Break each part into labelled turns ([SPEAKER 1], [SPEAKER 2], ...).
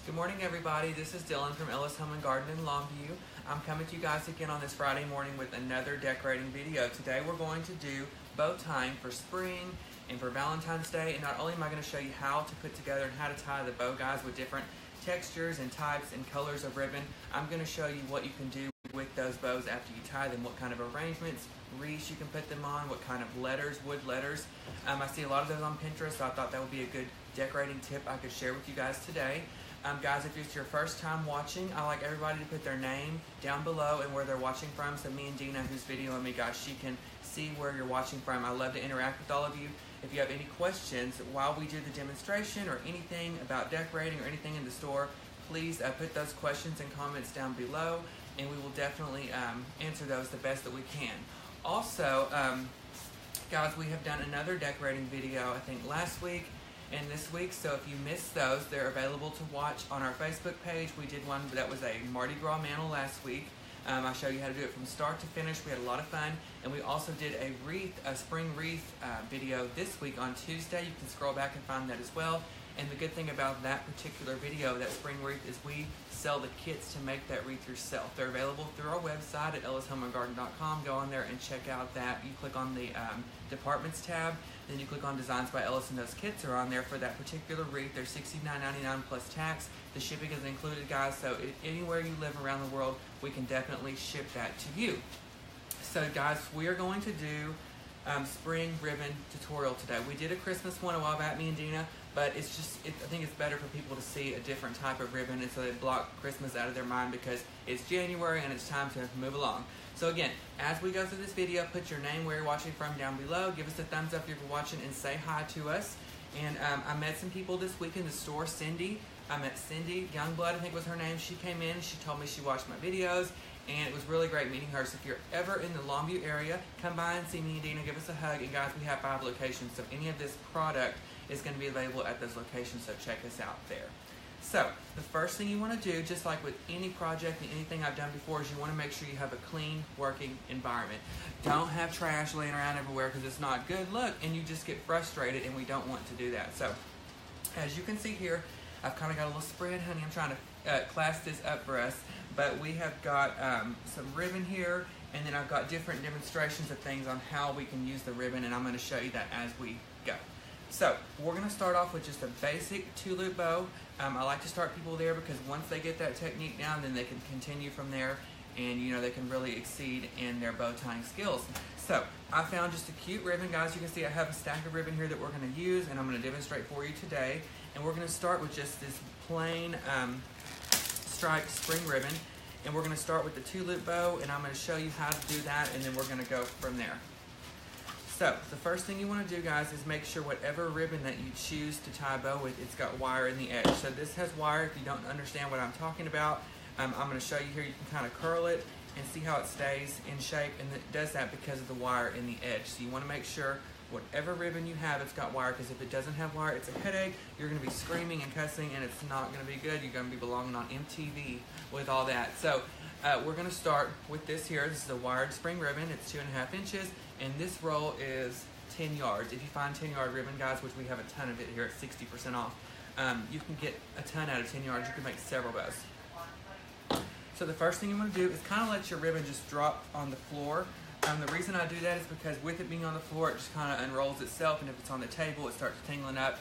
[SPEAKER 1] Good morning, everybody. This is Dylan from Ellis Home and Garden in Longview. I'm coming to you guys again on this Friday morning with another decorating video. Today we're going to do bow tying for spring and for Valentine's Day. And not only am I going to show you how to put together and how to tie the bow, guys, with different textures and types and colors of ribbon, I'm going to show you what you can do with those bows after you tie them, what kind of arrangements, wreaths you can put them on, what kind of letters, wood letters. I see a lot of those on Pinterest, so I thought that would be a good decorating tip I could share with you guys today. Guys, if it's your first time watching, I like everybody to put their name down below and where they're watching from, so me and Dina, who's videoing me, guys, she can see where you're watching from. I love to interact with all of you. If you have any questions while we do the demonstration or anything about decorating or anything in the store, please put those questions and comments down below, and we will definitely answer those the best that we can. Also, guys, we have done another decorating video, I think last week and this week, so if you missed those, they're available to watch on our Facebook page. We did one that was a Mardi Gras mantle last week. I showed you how to do it from start to finish. We had a lot of fun, and we also did a spring wreath video this week on Tuesday. You can scroll back and find that as well. And the good thing about that particular video, that spring wreath, is we sell the kits to make that wreath yourself. They're available through our website at ellishomeandgarden.com. Go on there and check out that. You click on the departments tab, then you click on Designs by Ellis, and those kits are on there for that particular wreath. They're $69.99 plus tax. The shipping is included, guys, so anywhere you live around the world, we can definitely ship that to you. So, guys, we are going to do spring ribbon tutorial today. We did a Christmas one a while back, me and Dina, but I think it's better for people to see a different type of ribbon, and so they block Christmas out of their mind because it's January and it's time to move along. So again, as we go through this video, put your name, where you're watching from down below. Give us a thumbs up if you're watching and say hi to us. And I met some people this week in the store. I met Cindy Youngblood, I think was her name. She came in, she told me she watched my videos, and it was really great meeting her. So if you're ever in the Longview area, come by and see me and Dina, give us a hug. And guys, we have 5 locations, so any of this product is going to be available at those locations, so check us out there. So the first thing you want to do, just like with any project and anything I've done before, is you want to make sure you have a clean working environment. Don't have trash laying around everywhere because it's not good look and you just get frustrated, and we don't want to do that. So as you can see here, I've kind of got a little spread, honey. I'm trying to class this up for us, but we have got some ribbon here, and then I've got different demonstrations of things on how we can use the ribbon, and I'm going to show you that as we go. So we're going to start off with just a basic 2-loop bow. I like to start people there because once they get that technique down, then they can continue from there, and they can really exceed in their bow tying skills. So I found just a cute ribbon, guys. You can see I have a stack of ribbon here that we're going to use, and I'm going to demonstrate for you today. And we're going to start with just this plain striped spring ribbon, and we're going to start with the 2-loop bow, and I'm going to show you how to do that, and then we're going to go from there. So the first thing you want to do, guys, is make sure whatever ribbon that you choose to tie a bow with, it's got wire in the edge. So this has wire. If you don't understand what I'm talking about, I'm going to show you here. You can kind of curl it and see how it stays in shape, and it does that because of the wire in the edge. So you want to make sure whatever ribbon you have, it's got wire, because if it doesn't have wire, it's a headache. You're going to be screaming and cussing, and it's not going to be good. You're going to be belonging on MTV with all that. So we're going to start with this here. This is a wired spring ribbon. It's 2.5 inches, and this roll is 10 yards. If you find 10-yard ribbon, guys, which we have a ton of it here at 60% off, you can get a ton out of 10 yards. You can make several bows. So the first thing you want to do is kind of let your ribbon just drop on the floor. The reason I do that is because with it being on the floor, it just kind of unrolls itself, and if it's on the table, it starts tingling up.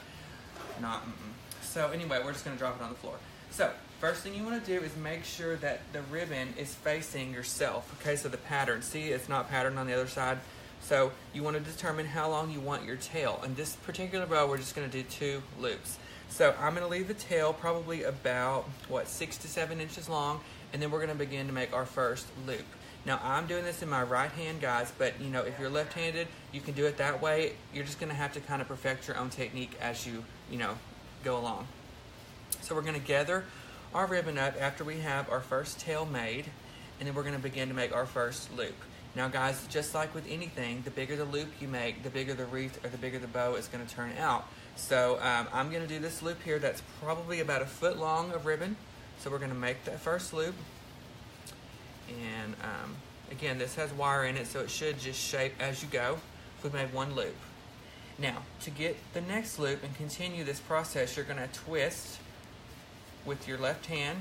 [SPEAKER 1] So anyway, we're just going to drop it on the floor. So first thing you want to do is make sure that the ribbon is facing yourself. Okay, so the pattern, see, it's not patterned on the other side. So you want to determine how long you want your tail. In this particular bow, we're just going to do 2 loops. So I'm going to leave the tail probably about, 6 to 7 inches long, and then we're going to begin to make our first loop. Now, I'm doing this in my right hand, guys, but, if you're left-handed, you can do it that way. You're just going to have to kind of perfect your own technique as you, go along. So we're going to gather our ribbon up after we have our first tail made, and then we're going to begin to make our first loop. Now, guys, just like with anything, the bigger the loop you make, the bigger the wreath or the bigger the bow is going to turn out. So I'm going to do this loop here that's probably about 1 foot long of ribbon. So we're going to make that first loop. And again, this has wire in it, so it should just shape as you go. If we made 1 loop. Now, to get the next loop and continue this process, you're going to twist with your left hand.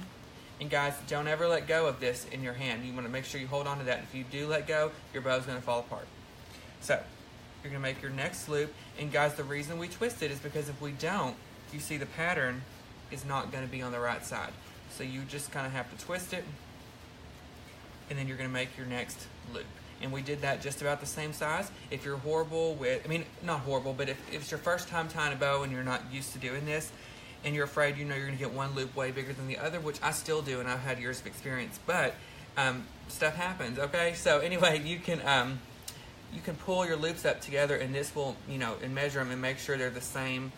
[SPEAKER 1] And guys, don't ever let go of this in your hand. You want to make sure you hold on to that. If you do let go, your bow's going to fall apart. So, you're going to make your next loop. And guys, the reason we twist it is because if we don't, you see the pattern is not going to be on the right side. So you just kind of have to twist it, and then you're going to make your next loop. And we did that just about the same size. If you're horrible with, I mean, not horrible, but if it's your first time tying a bow and you're not used to doing this, and you're afraid, you know, you're gonna get one loop way bigger than the other, which I still do, and I've had years of experience, but stuff happens, okay? So anyway, you can pull your loops up together, and this will, you know, and measure them and make sure they're the same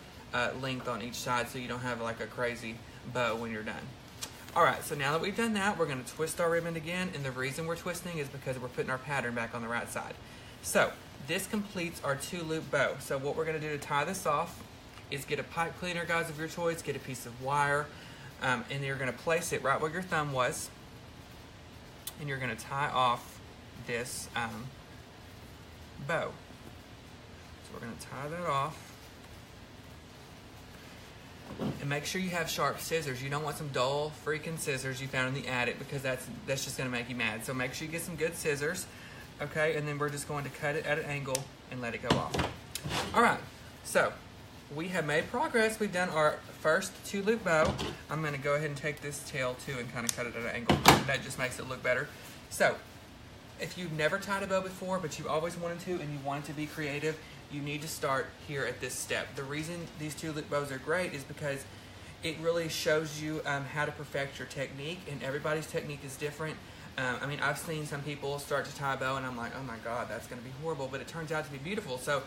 [SPEAKER 1] length on each side, so you don't have like a crazy bow when you're done. All right, so now that we've done that, we're gonna twist our ribbon again, and the reason we're twisting is because we're putting our pattern back on the right side. So this completes our 2-loop bow. So what we're gonna do to tie this off is get a pipe cleaner, guys, of your choice, get a piece of wire, and you're gonna place it right where your thumb was, and you're gonna tie off this bow. So we're gonna tie that off. And make sure you have sharp scissors. You don't want some dull freaking scissors you found in the attic, because that's just gonna make you mad. So make sure you get some good scissors, okay? And then we're just going to cut it at an angle and let it go off. All right, so we have made progress. We've done our first 2-loop bow. I'm gonna go ahead and take this tail too and kind of cut it at an angle. That just makes it look better. So if you've never tied a bow before, but you always wanted to and you wanted to be creative, you need to start here at this step. The reason these 2-loop bows are great is because it really shows you how to perfect your technique, and everybody's technique is different. I mean, I've seen some people start to tie a bow and I'm like, oh my God, that's gonna be horrible, but it turns out to be beautiful. So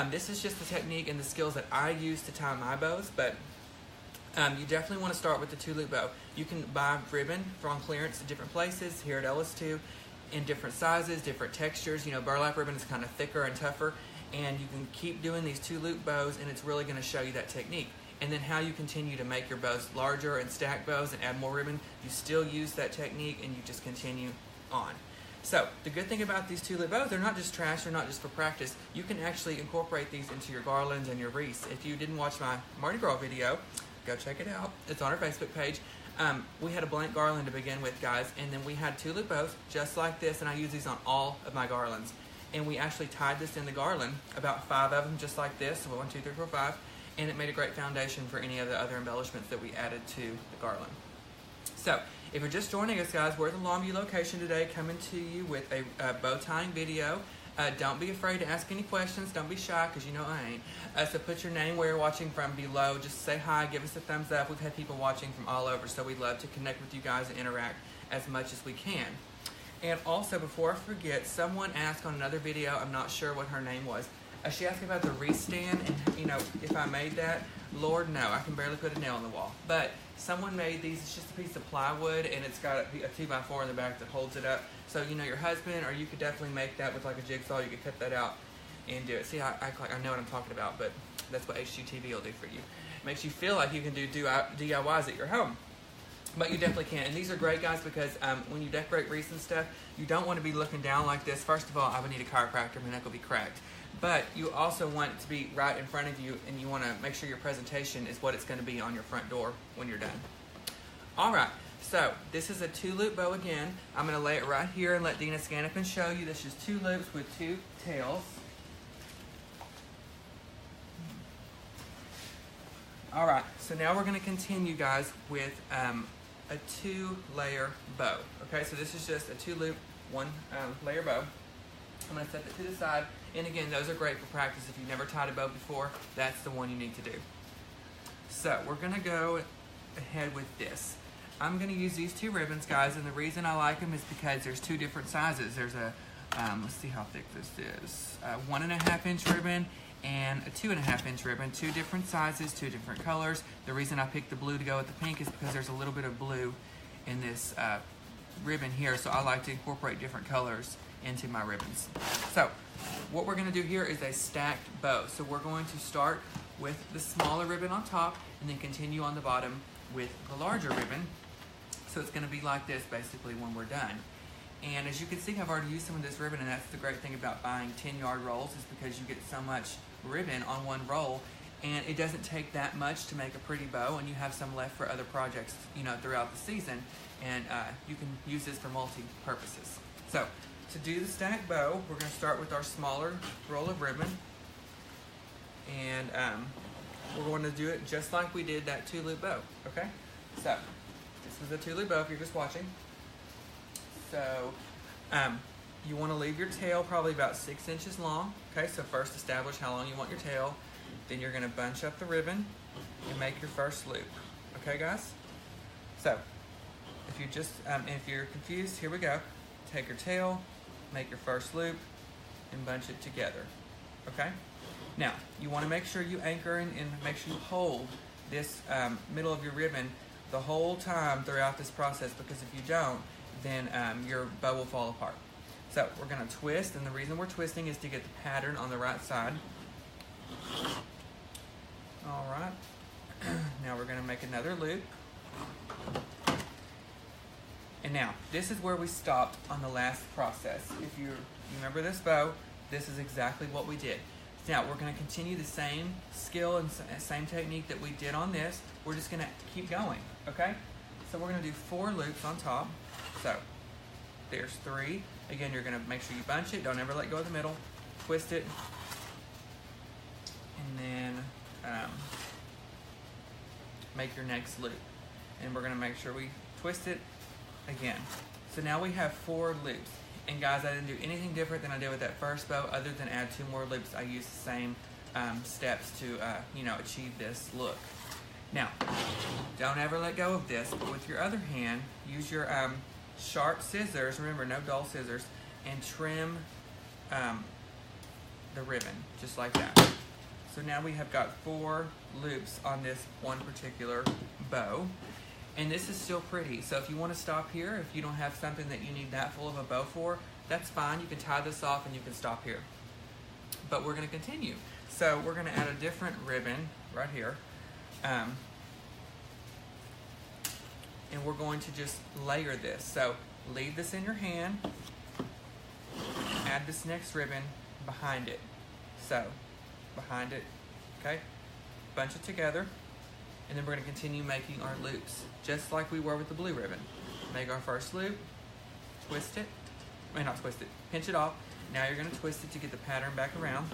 [SPEAKER 1] this is just the technique and the skills that I use to tie my bows, but you definitely want to start with the 2-loop bow. You can buy ribbon on clearance at different places, here at Ellis too, in different sizes, different textures. You know, burlap ribbon is kind of thicker and tougher, and you can keep doing these 2-loop bows, and it's really going to show you that technique. And then how you continue to make your bows larger and stack bows and add more ribbon, you still use that technique and you just continue on. So the good thing about these 2-loop bows, they're not just trash, they're not just for practice. You can actually incorporate these into your garlands and your wreaths. If you didn't watch my Mardi Gras video, go check it out. It's on our Facebook page. We had a blank garland to begin with, guys, and then we had 2-loop bows just like this, and I use these on all of my garlands. And we actually tied this in the garland, about 5 of them just like this, so 1, 2, 3, 4, 5, and it made a great foundation for any of the other embellishments that we added to the garland. So if you're just joining us, guys, we're at the Longview location today, coming to you with a bow tying video. Don't be afraid to ask any questions. Don't be shy, because you know I ain't. So put your name where you're watching from below. Just say hi, give us a thumbs up. We've had people watching from all over, so we'd love to connect with you guys and interact as much as we can. And also, before I forget, someone asked on another video, I'm not sure what her name was, she asked me about the wreath stand, and you know, if I made that. Lord, no, I can barely put a nail in the wall. But someone made these. It's just a piece of plywood, and it's got a 2x4 in the back that holds it up. So, you know, your husband, or you could definitely make that with like a jigsaw. You could cut that out and do it. See, I act like I know what I'm talking about, but that's what HGTV will do for you. It makes you feel like you can do DIYs at your home. But you definitely can. And these are great, guys, because when you decorate wreaths and stuff, you don't want to be looking down like this. First of all, I would need a chiropractor. My neck will be cracked. But you also want it to be right in front of you, and you want to make sure your presentation is what it's going to be on your front door when you're done. All right. So this is a 2-loop bow again. I'm going to lay it right here and let Dina scan up and show you. This is 2 loops with 2 tails. All right. So now we're going to continue, guys, with a 2-layer bow. Okay. So this is just a 2-loop, 1-layer bow. I'm going to set it to the side. And again, those are great for practice. If you've never tied a bow before, that's the one you need to do. So we're going to go ahead with this. I'm going to use these 2 ribbons, guys, and the reason I like them is because there's 2 different sizes. There's a, let's see how thick this is, a 1.5-inch ribbon and a 2.5-inch ribbon, 2 different sizes, 2 different colors. The reason I picked the blue to go with the pink is because there's a little bit of blue in this ribbon here, so I like to incorporate different colors into my ribbons. So what we're going to do here is a stacked bow. So we're going to start with the smaller ribbon on top and then continue on the bottom with the larger ribbon. So it's going to be like this basically when we're done. And as you can see, I've already used some of this ribbon, and that's the great thing about buying 10-yard rolls, is because you get so much ribbon on one roll, and it doesn't take that much to make a pretty bow, and you have some left for other projects, you know, throughout the season, and you can use this for multi-purposes. So, to do the stack bow, we're going to start with our smaller roll of ribbon, and we're going to do it just like we did that 2-loop bow, okay? So, this is a 2-loop bow if you're just watching. So, you want to leave your tail probably about 6 inches long, okay? So first establish how long you want your tail, then you're going to bunch up the ribbon and make your first loop, okay guys? So, if you're confused, here we go. Take your tail, make your first loop, and bunch it together, okay? Now, you want to make sure you anchor and make sure you hold this middle of your ribbon the whole time throughout this process, because if you don't, then your bow will fall apart. So we're going to twist, and the reason we're twisting is to get the pattern on the right side. All right. Now we're going to make another loop. And now, this is where we stopped on the last process. If you remember this bow, this is exactly what we did. Now, we're going to continue the same skill and same technique that we did on this. We're just going to keep going, okay? So we're going to do 4 loops on top. So, there's 3. Again, you're going to make sure you bunch it. Don't ever let go of the middle. Twist it. And then make your next loop. And we're going to make sure we twist it again. So now we have 4 loops. And guys, I didn't do anything different than I did with that first bow other than add 2 more loops. I used the same steps to achieve this look. Now, don't ever let go of this, but with your other hand, use your sharp scissors, remember no dull scissors, and trim the ribbon, just like that. So now we have got 4 loops on this one particular bow. And this is still pretty, so if you want to stop here, if you don't have something that you need that full of a bow for, that's fine. You can tie this off and you can stop here. But we're going to continue. So we're going to add a different ribbon right here. And we're going to just layer this. So leave this in your hand, add this next ribbon behind it. So, behind it, okay? Bunch it together. And then we're going to continue making our loops, just like we were with the blue ribbon. Make our first loop, twist it, not twist it, pinch it off. Now you're going to twist it to get the pattern back around.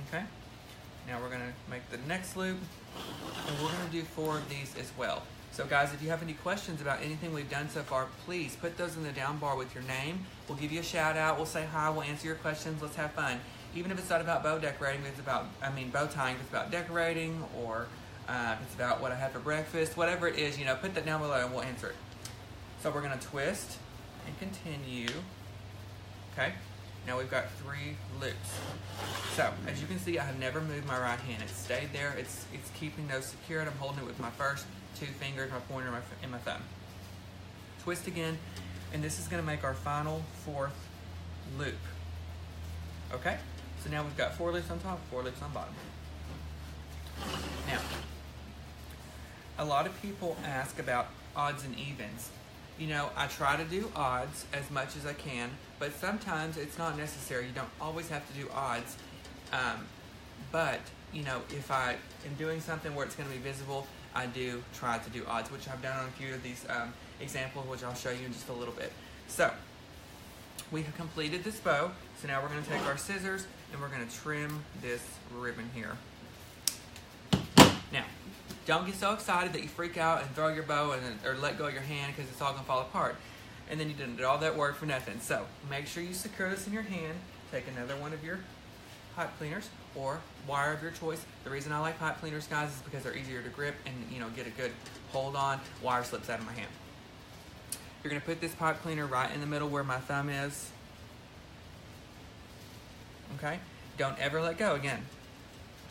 [SPEAKER 1] Okay, now we're going to make the next loop, and we're going to do 4 of these as well. So guys, if you have any questions about anything we've done so far, please put those in the down bar with your name. We'll give you a shout out, we'll say hi, we'll answer your questions, let's have fun. Even if it's not about bow decorating, if it's about, bow tying, if it's about decorating, or if it's about what I had for breakfast, whatever it is, put that down below and we'll answer it. So we're going to twist and continue. Okay, now we've got 3 loops. So, as you can see, I have never moved my right hand. It's stayed there, it's keeping those secured. I'm holding it with my first 2 fingers, my pointer and my thumb. Twist again, and this is going to make our final 4th loop. Okay? So now we've got 4 loops on top, 4 loops on bottom. Now, a lot of people ask about odds and evens. I try to do odds as much as I can, but sometimes it's not necessary. You don't always have to do odds. But, if I am doing something where it's going to be visible, I do try to do odds, which I've done on a few of these examples, which I'll show you in just a little bit. So, we have completed this bow, so now we're going to take our scissors and we're going to trim this ribbon here. Now, don't get so excited that you freak out and throw your bow or let go of your hand because it's all going to fall apart. And then you did all that work for nothing. So, make sure you secure this in your hand. Take another one of your pipe cleaners or wire of your choice. The reason I like pipe cleaners, guys, is because they're easier to grip and get a good hold on. Wire slips out of my hand. You're going to put this pipe cleaner right in the middle where my thumb is. Okay? Don't ever let go again.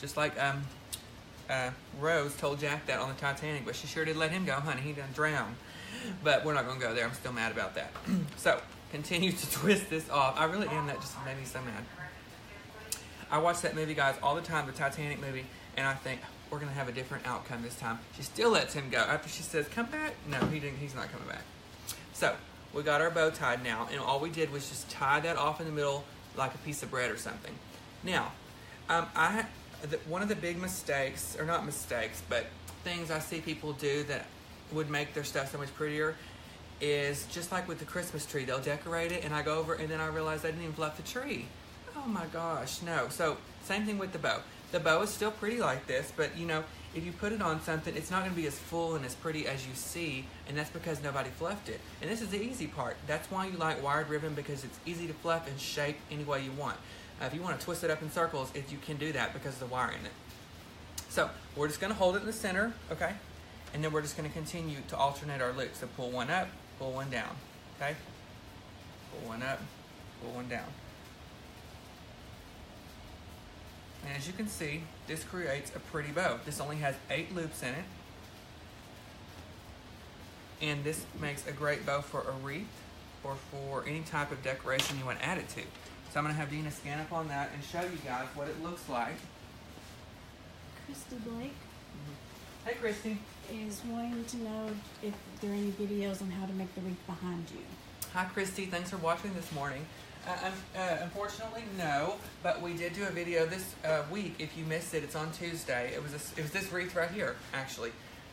[SPEAKER 1] Just like Rose told Jack that on the Titanic, but she sure did let him go, honey. He done drowned. But we're not going to go there. I'm still mad about that. So, continue to twist this off. I really am. That just made me so mad. I watch that movie, guys, all the time, the Titanic movie, and I think, we're going to have a different outcome this time. She still lets him go. After she says, come back, no, he's not coming back. So, we got our bow tied now, and all we did was just tie that off in the middle like a piece of bread or something. Now, One of the big mistakes, or not mistakes, but things I see people do that would make their stuff so much prettier is just like with the Christmas tree. They'll decorate it, and I go over, and then I realize they didn't even fluff the tree. Oh my gosh, no. So same thing with the bow. The bow is still pretty like this, but you know, if you put it on something, it's not going to be as full and as pretty as you see, and that's because nobody fluffed it. And this is the easy part. That's why you like wired ribbon, because it's easy to fluff and shape any way you want. If you want to twist it up in circles, you can do that because of the wire in it. So we're just going to hold it in the center, okay? And then we're just going to continue to alternate our loops. So pull one up, pull one down, okay? Pull one up, pull one down. And as you can see, this creates a pretty bow. This only has 8 loops in it. And this makes a great bow for a wreath or for any type of decoration you want to add it to. So I'm going to have Dina scan up on that and show you guys what it looks like.
[SPEAKER 2] Christy Blake
[SPEAKER 1] Hey, Christy.
[SPEAKER 2] is wanting to know if there are any videos on how to make the wreath behind you.
[SPEAKER 1] Hi, Christy. Thanks for watching this morning. Unfortunately, no, but we did do a video this week. If you missed it, it's on Tuesday. It was this wreath right here, actually.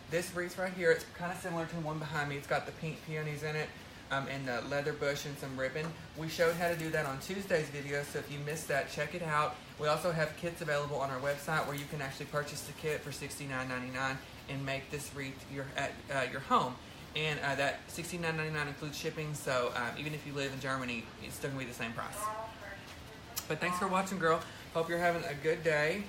[SPEAKER 1] This wreath right here, it's kind of similar to the one behind me. It's got the pink peonies in it, and the leather bush and some ribbon. We showed how to do that on Tuesday's video, so if you missed that, check it out. We also have kits available on our website where you can actually purchase the kit for $69.99 and make this wreath at your home. And that $69.99 includes shipping, so even if you live in Germany, it's still going to be the same price. But thanks for watching, girl. Hope you're having a good day.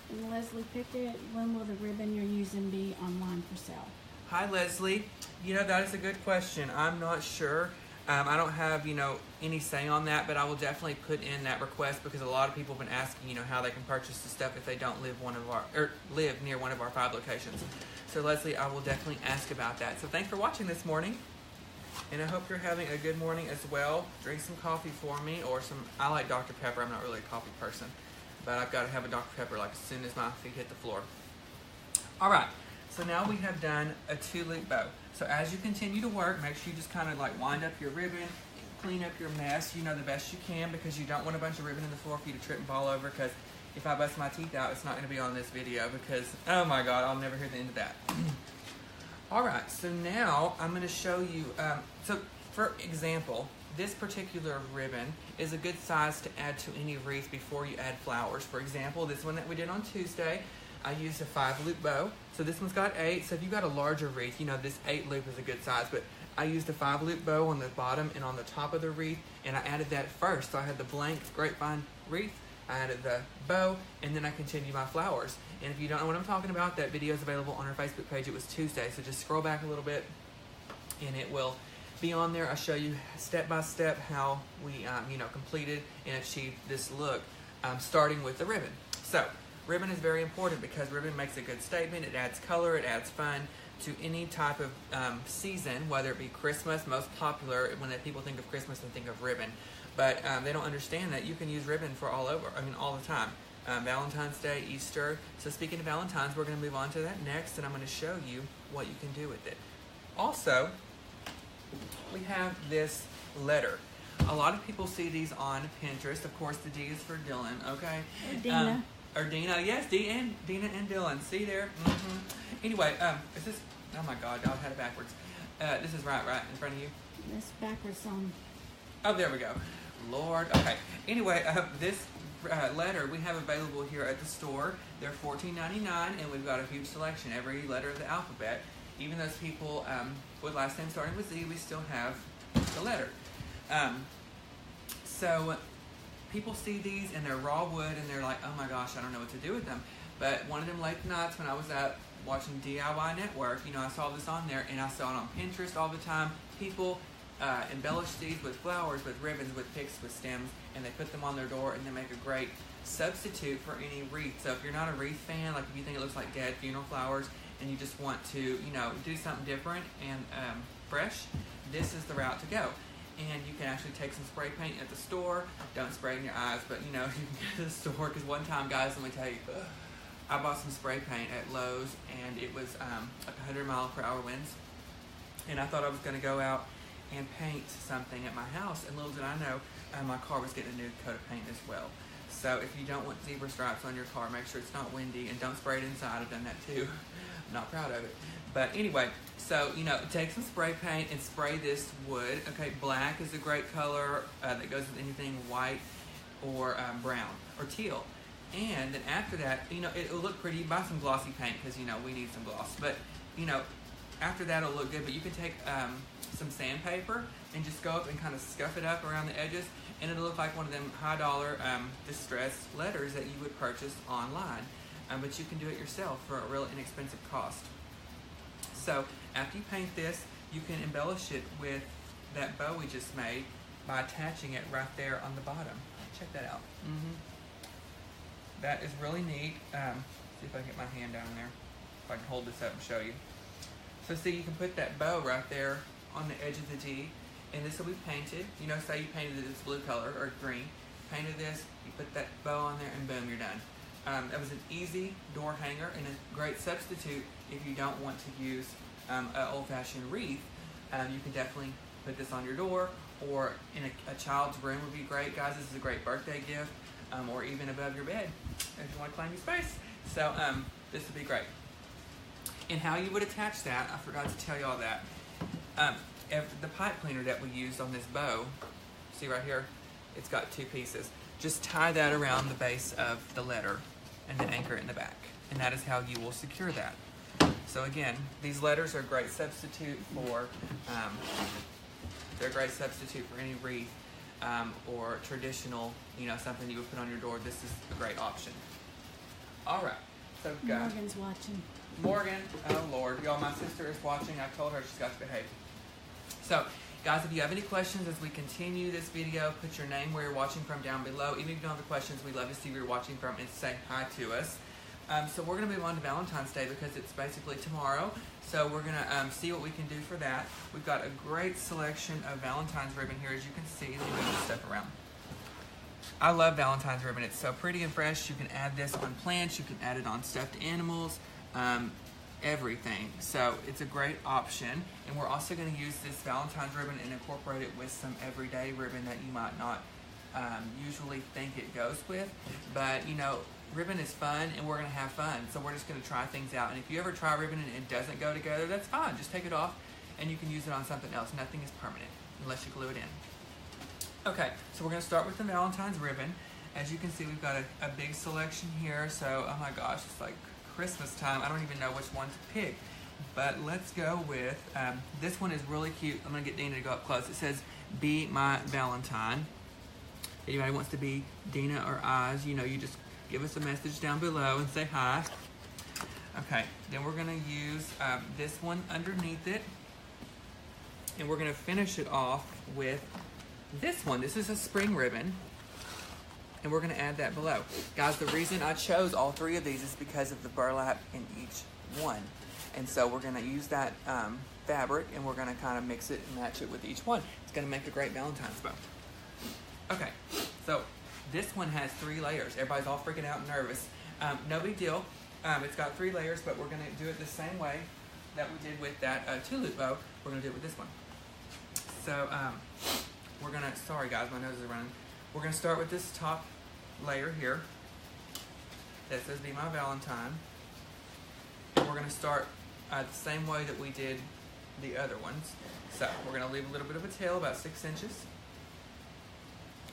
[SPEAKER 2] And Leslie Pickett, when will the ribbon you're using be online for sale?
[SPEAKER 1] Hi, Leslie. You know, that is a good question. I'm not sure. I don't have, any say on that, but I will definitely put in that request because a lot of people have been asking, how they can purchase the stuff if they don't live live near one of our 5 locations. So Leslie, I will definitely ask about that. So thanks for watching this morning, and I hope you're having a good morning as well. Drink some coffee for me, or I like Dr. Pepper. I'm not really a coffee person, but I've got to have a Dr. Pepper like as soon as my feet hit the floor. All right, so now we have done a 2-loop bow. So as you continue to work, make sure you just kind of like wind up your ribbon, clean up your mess, the best you can, because you don't want a bunch of ribbon in the floor for you to trip and fall over, because if I bust my teeth out, it's not going to be on this video because, oh my God, I'll never hear the end of that. All right, so now I'm going to show you, so for example, this particular ribbon is a good size to add to any wreath before you add flowers. For example, this one that we did on Tuesday, I used a 5-loop bow. So this one's got 8, so if you've got a larger wreath, this 8-loop is a good size, but I used a 5-loop bow on the bottom and on the top of the wreath, and I added that first. So I had the blank grapevine wreath, I added the bow, and then I continued my flowers. And if you don't know what I'm talking about, that video is available on our Facebook page. It was Tuesday, so just scroll back a little bit, and it will be on there. I'll show you step by step how we, completed and achieved this look, starting with the ribbon. So ribbon is very important because ribbon makes a good statement. It adds color, it adds fun to any type of season, whether it be Christmas. Most popular, when people think of Christmas, they think of ribbon. But they don't understand that you can use ribbon for all the time. Valentine's Day, Easter. So speaking of Valentine's, we're going to move on to that next, and I'm going to show you what you can do with it. Also, we have this letter. A lot of people see these on Pinterest. Of course, the D is for Dylan, okay?
[SPEAKER 2] Or Dina.
[SPEAKER 1] Or Dina, yes, Dina and Dylan. See there? Anyway, is this, oh my God, I had it backwards. This is right in front of you?
[SPEAKER 2] This backwards song.
[SPEAKER 1] Oh, there we go. Lord, okay. Anyway, this letter we have available here at the store. They're $14.99, and we've got a huge selection, every letter of the alphabet. Even those people with last name starting with Z, we still have the letter. So people see these and they're raw wood and they're like, oh my gosh, I don't know what to do with them. But one of them late nights when I was out watching DIY Network, I saw this on there, and I saw it on Pinterest all the time. People embellish these with flowers, with ribbons, with picks, with stems, and they put them on their door, and they make a great substitute for any wreath. So if you're not a wreath fan, like if you think it looks like dead funeral flowers and you just want to, do something different and fresh, this is the route to go. And you can actually take some spray paint at the store. Don't spray it in your eyes, but you can go to the store, because one time, guys, let me tell you, I bought some spray paint at Lowe's, and it was like 100-mile-per-hour winds, and I thought I was going to go out and paint something at my house, and little did I know, my car was getting a new coat of paint as well. So if you don't want zebra stripes on your car, make sure it's not windy, and don't spray it inside. I've done that too. I'm not proud of it. But anyway, so, you know, take some spray paint and spray this wood. Okay, black is a great color that goes with anything white or brown or teal. And then after that, you know, it'll look pretty. Buy some glossy paint because, you know, we need some gloss. But, you know, after that it'll look good. But you can take some sandpaper and just go up and kind of scuff it up around the edges, and it'll look like one of them high dollar distress letters that you would purchase online. But you can do it yourself for a real inexpensive cost. So after you paint this, you can embellish it with that bow we just made by attaching it right there on the bottom. Check that out. That is really neat. See if I can get my hand down there. If I can hold this up and show you. So see, you can put that bow right there on the edge of the D, and this will be painted. You know, say you painted this blue color or green, painted this, you put that bow on there, and boom, you're done. That was an easy door hanger and a great substitute if you don't want to use an old-fashioned wreath. You can definitely put this on your door, or in a child's room would be great, guys. This is a great birthday gift, or even above your bed if you want to claim your space. So this would be great. And how you would attach that, I forgot to tell you all that. The pipe cleaner that we used on this bow, see right here, it's got two pieces. Just tie that around the base of the letter and then anchor it in the back. And that is how you will secure that. So again, these letters are a great substitute for any wreath or traditional, you know, something you would put on your door. This is a great option. All right. So
[SPEAKER 2] Morgan's watching.
[SPEAKER 1] Morgan, oh Lord, y'all, my sister is watching. I told her she's got to behave. So, guys, if you have any questions as we continue this video, put your name, where you're watching from down below. Even if you don't have the questions, we'd love to see where you're watching from and say hi to us. So we're going to move on to Valentine's Day because it's basically tomorrow. So we're going to see what we can do for that. We've got a great selection of Valentine's ribbon here, as you can see. Let me move this stuff around. I love Valentine's ribbon. It's so pretty and fresh. You can add this on plants. You can add it on stuffed animals. Everything. So it's a great option. And we're also going to use this Valentine's ribbon and incorporate it with some everyday ribbon that you might not usually think it goes with. But, you know, ribbon is fun and we're going to have fun. So we're just going to try things out. And if you ever try ribbon and it doesn't go together, that's fine. Just take it off and you can use it on something else. Nothing is permanent unless you glue it in. Okay, so we're going to start with the Valentine's ribbon. As you can see, we've got a big selection here. So, oh my gosh, it's like Christmas time. I don't even know which one to pick. But let's go with, this one is really cute. I'm going to get Dina to go up close. It says, "Be my Valentine." If anybody wants to be Dina or Oz, you know, you just give us a message down below and say hi. Okay, then we're going to use this one underneath it. And we're going to finish it off with this one. This is a spring ribbon. And we're going to add that below. Guys, the reason I chose all three of these is because of the burlap in each one. And so we're going to use that fabric and we're going to kind of mix it and match it with each one. It's going to make a great Valentine's bow. Okay, so this one has 3 layers. Everybody's all freaking out and nervous. No big deal. It's got 3 layers, but we're going to do it the same way that we did with that two-loop bow. We're going to do it with this one. So we're going to, sorry guys, my nose is running. We're going to start with this top layer here that says "Be my Valentine." And we're going to start the same way that we did the other ones. So we're going to leave a little bit of a tail, about 6 inches,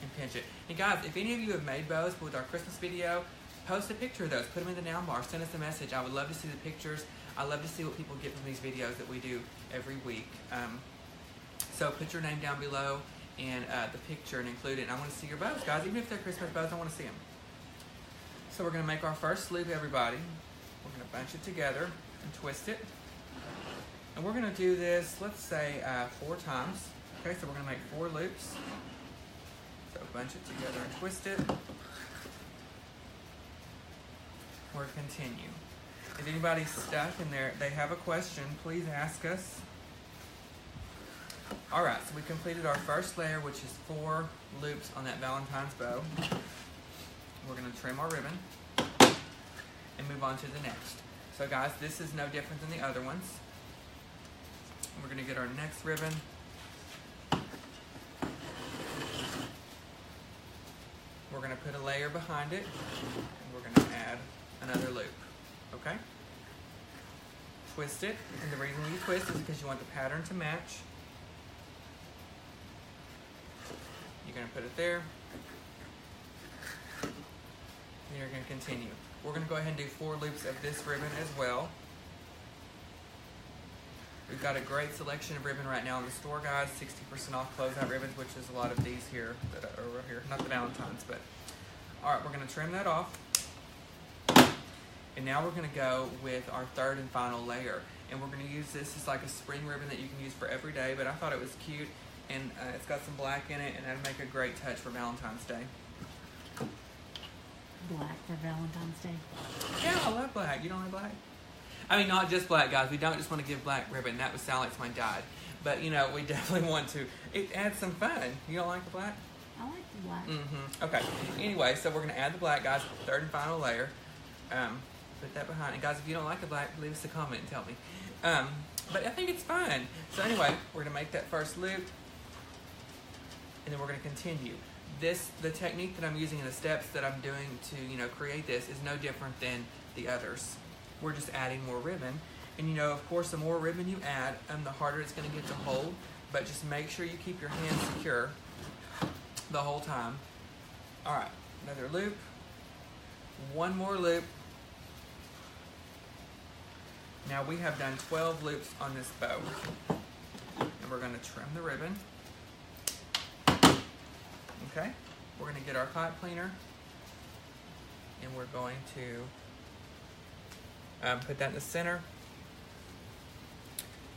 [SPEAKER 1] and pinch it. And guys, if any of you have made bows with our Christmas video, post a picture of those. Put them in the noun bar. Send us a message. I would love to see the pictures. I love to see what people get from these videos that we do every week. So put your name down below and the picture and include it. And I want to see your bows, guys. Even if they're Christmas bows, I want to see them. So we're going to make our first loop, everybody. We're going to bunch it together and twist it. And we're going to do this, let's say, 4 times. Okay, so we're going to make 4 loops. So bunch it together and twist it. We're continue. If anybody's stuck and they have a question, please ask us. Alright, so we completed our first layer, which is 4 loops on that Valentine's bow. We're going to trim our ribbon and move on to the next. So guys, this is no different than the other ones. We're going to get our next ribbon. we're going to put a layer behind it, and we're going to add another loop, okay? Twist it, and the reason you twist is because you want the pattern to match. You're going to put it there, and you're going to continue. We're going to go ahead and do 4 loops of this ribbon as well. We've got a great selection of ribbon right now in the store, guys. 60% off closeout ribbons, which is a lot of these here that are over here. Not the Valentine's, but all right, we're going to trim that off. And now we're going to go with our 3rd and final layer. And we're going to use this as like a spring ribbon that you can use for every day, but I thought it was cute, and it's got some black in it, and that'll make a great touch for Valentine's Day.
[SPEAKER 2] Black for Valentine's Day.
[SPEAKER 1] Yeah, I love black. You don't like black? I mean, not just black, guys. We don't just want to give black ribbon. That would sound like my dad. But, you know, we definitely want to. It adds some fun. You don't like the black?
[SPEAKER 2] I like the black.
[SPEAKER 1] Okay. Anyway, so we're going to add the black, guys, 3rd and final layer. Put that behind. And, guys, if you don't like the black, leave us a comment and tell me. But I think it's fun. So, anyway, we're going to make that first loop. And then we're going to continue. The technique that I'm using and the steps that I'm doing to, you know, create this is no different than the others. We're just adding more ribbon. And, you know, of course, the more ribbon you add, the harder it's going to get to hold. But just make sure you keep your hands secure the whole time. All right, another loop. 1 more loop. Now we have done 12 loops on this bow. And we're going to trim the ribbon. Okay, we're going to get our pipe cleaner, and we're going to put that in the center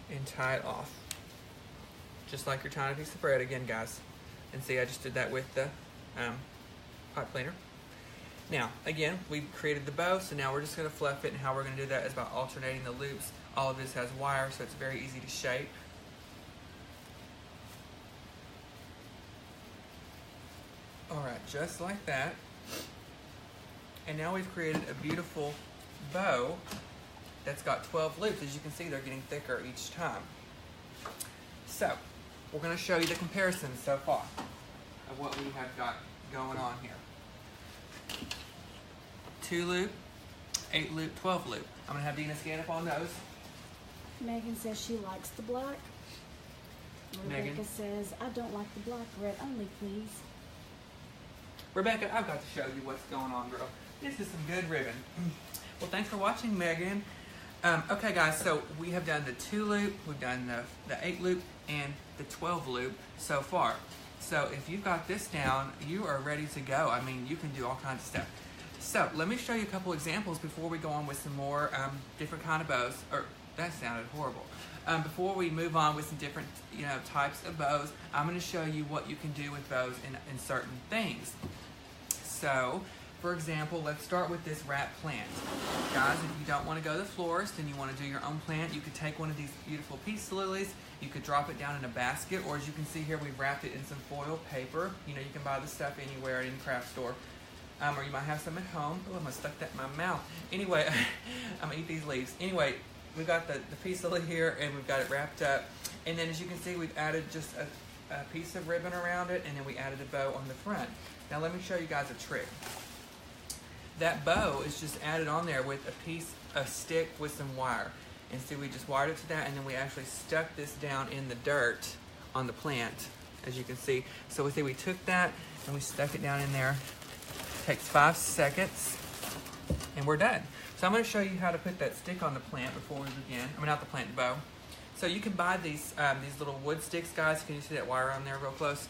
[SPEAKER 1] and tie it off. Just like you're tying a piece of bread again, guys. And see, I just did that with the pipe cleaner. Now, again, we've created the bow, so now we're just going to fluff it, and how we're going to do that is by alternating the loops. All of this has wire, so it's very easy to shape. Alright, just like that. And now we've created a beautiful bow that's got 12 loops. As you can see, they're getting thicker each time. So, we're going to show you the comparison so far of what we have got going on here. 2 loop, 8 loop, 12 loop. I'm going to have Dina scan up on those.
[SPEAKER 2] Megan says she likes the black.
[SPEAKER 1] Megan
[SPEAKER 2] Rebecca says, I don't like the black. Red only, please.
[SPEAKER 1] Rebecca, I've got to show you what's going on, girl. This is some good ribbon. Well, thanks for watching, Megan. Okay, guys, so we have done the 2 loop, we've done the 8 loop, and the 12 loop so far. So if you've got this down, you are ready to go. I mean, you can do all kinds of stuff. So let me show you a couple examples before we go on with some more different kind of bows. Or that sounded horrible. Before we move on with some different, you know, types of bows, I'm going to show you what you can do with bows in certain things. So, for example, let's start with this wrap plant. Guys, if you don't want to go to the florist and you want to do your own plant, you could take one of these beautiful peace lilies, you could drop it down in a basket, or as you can see here, we've wrapped it in some foil paper. You know, you can buy this stuff anywhere at any craft store. Or you might have some at home. Oh, I'm going to stuck that in my mouth. Anyway, I'm going to eat these leaves. Anyway, we've got the peace lily here, and we've got it wrapped up. And then as you can see, we've added just a piece of ribbon around it, and then we added a bow on the front. Now let me show you guys a trick. That bow is just added on there with a stick with some wire. And see, we just wired it to that, and then we actually stuck this down in the dirt on the plant, as you can see. So we see we took that and we stuck it down in there. Takes 5 seconds, and we're done. So I'm going to show you how to put that stick on the plant before we begin. I mean, not the plant, the bow. So you can buy these little wood sticks, guys. Can you see that wire on there real close?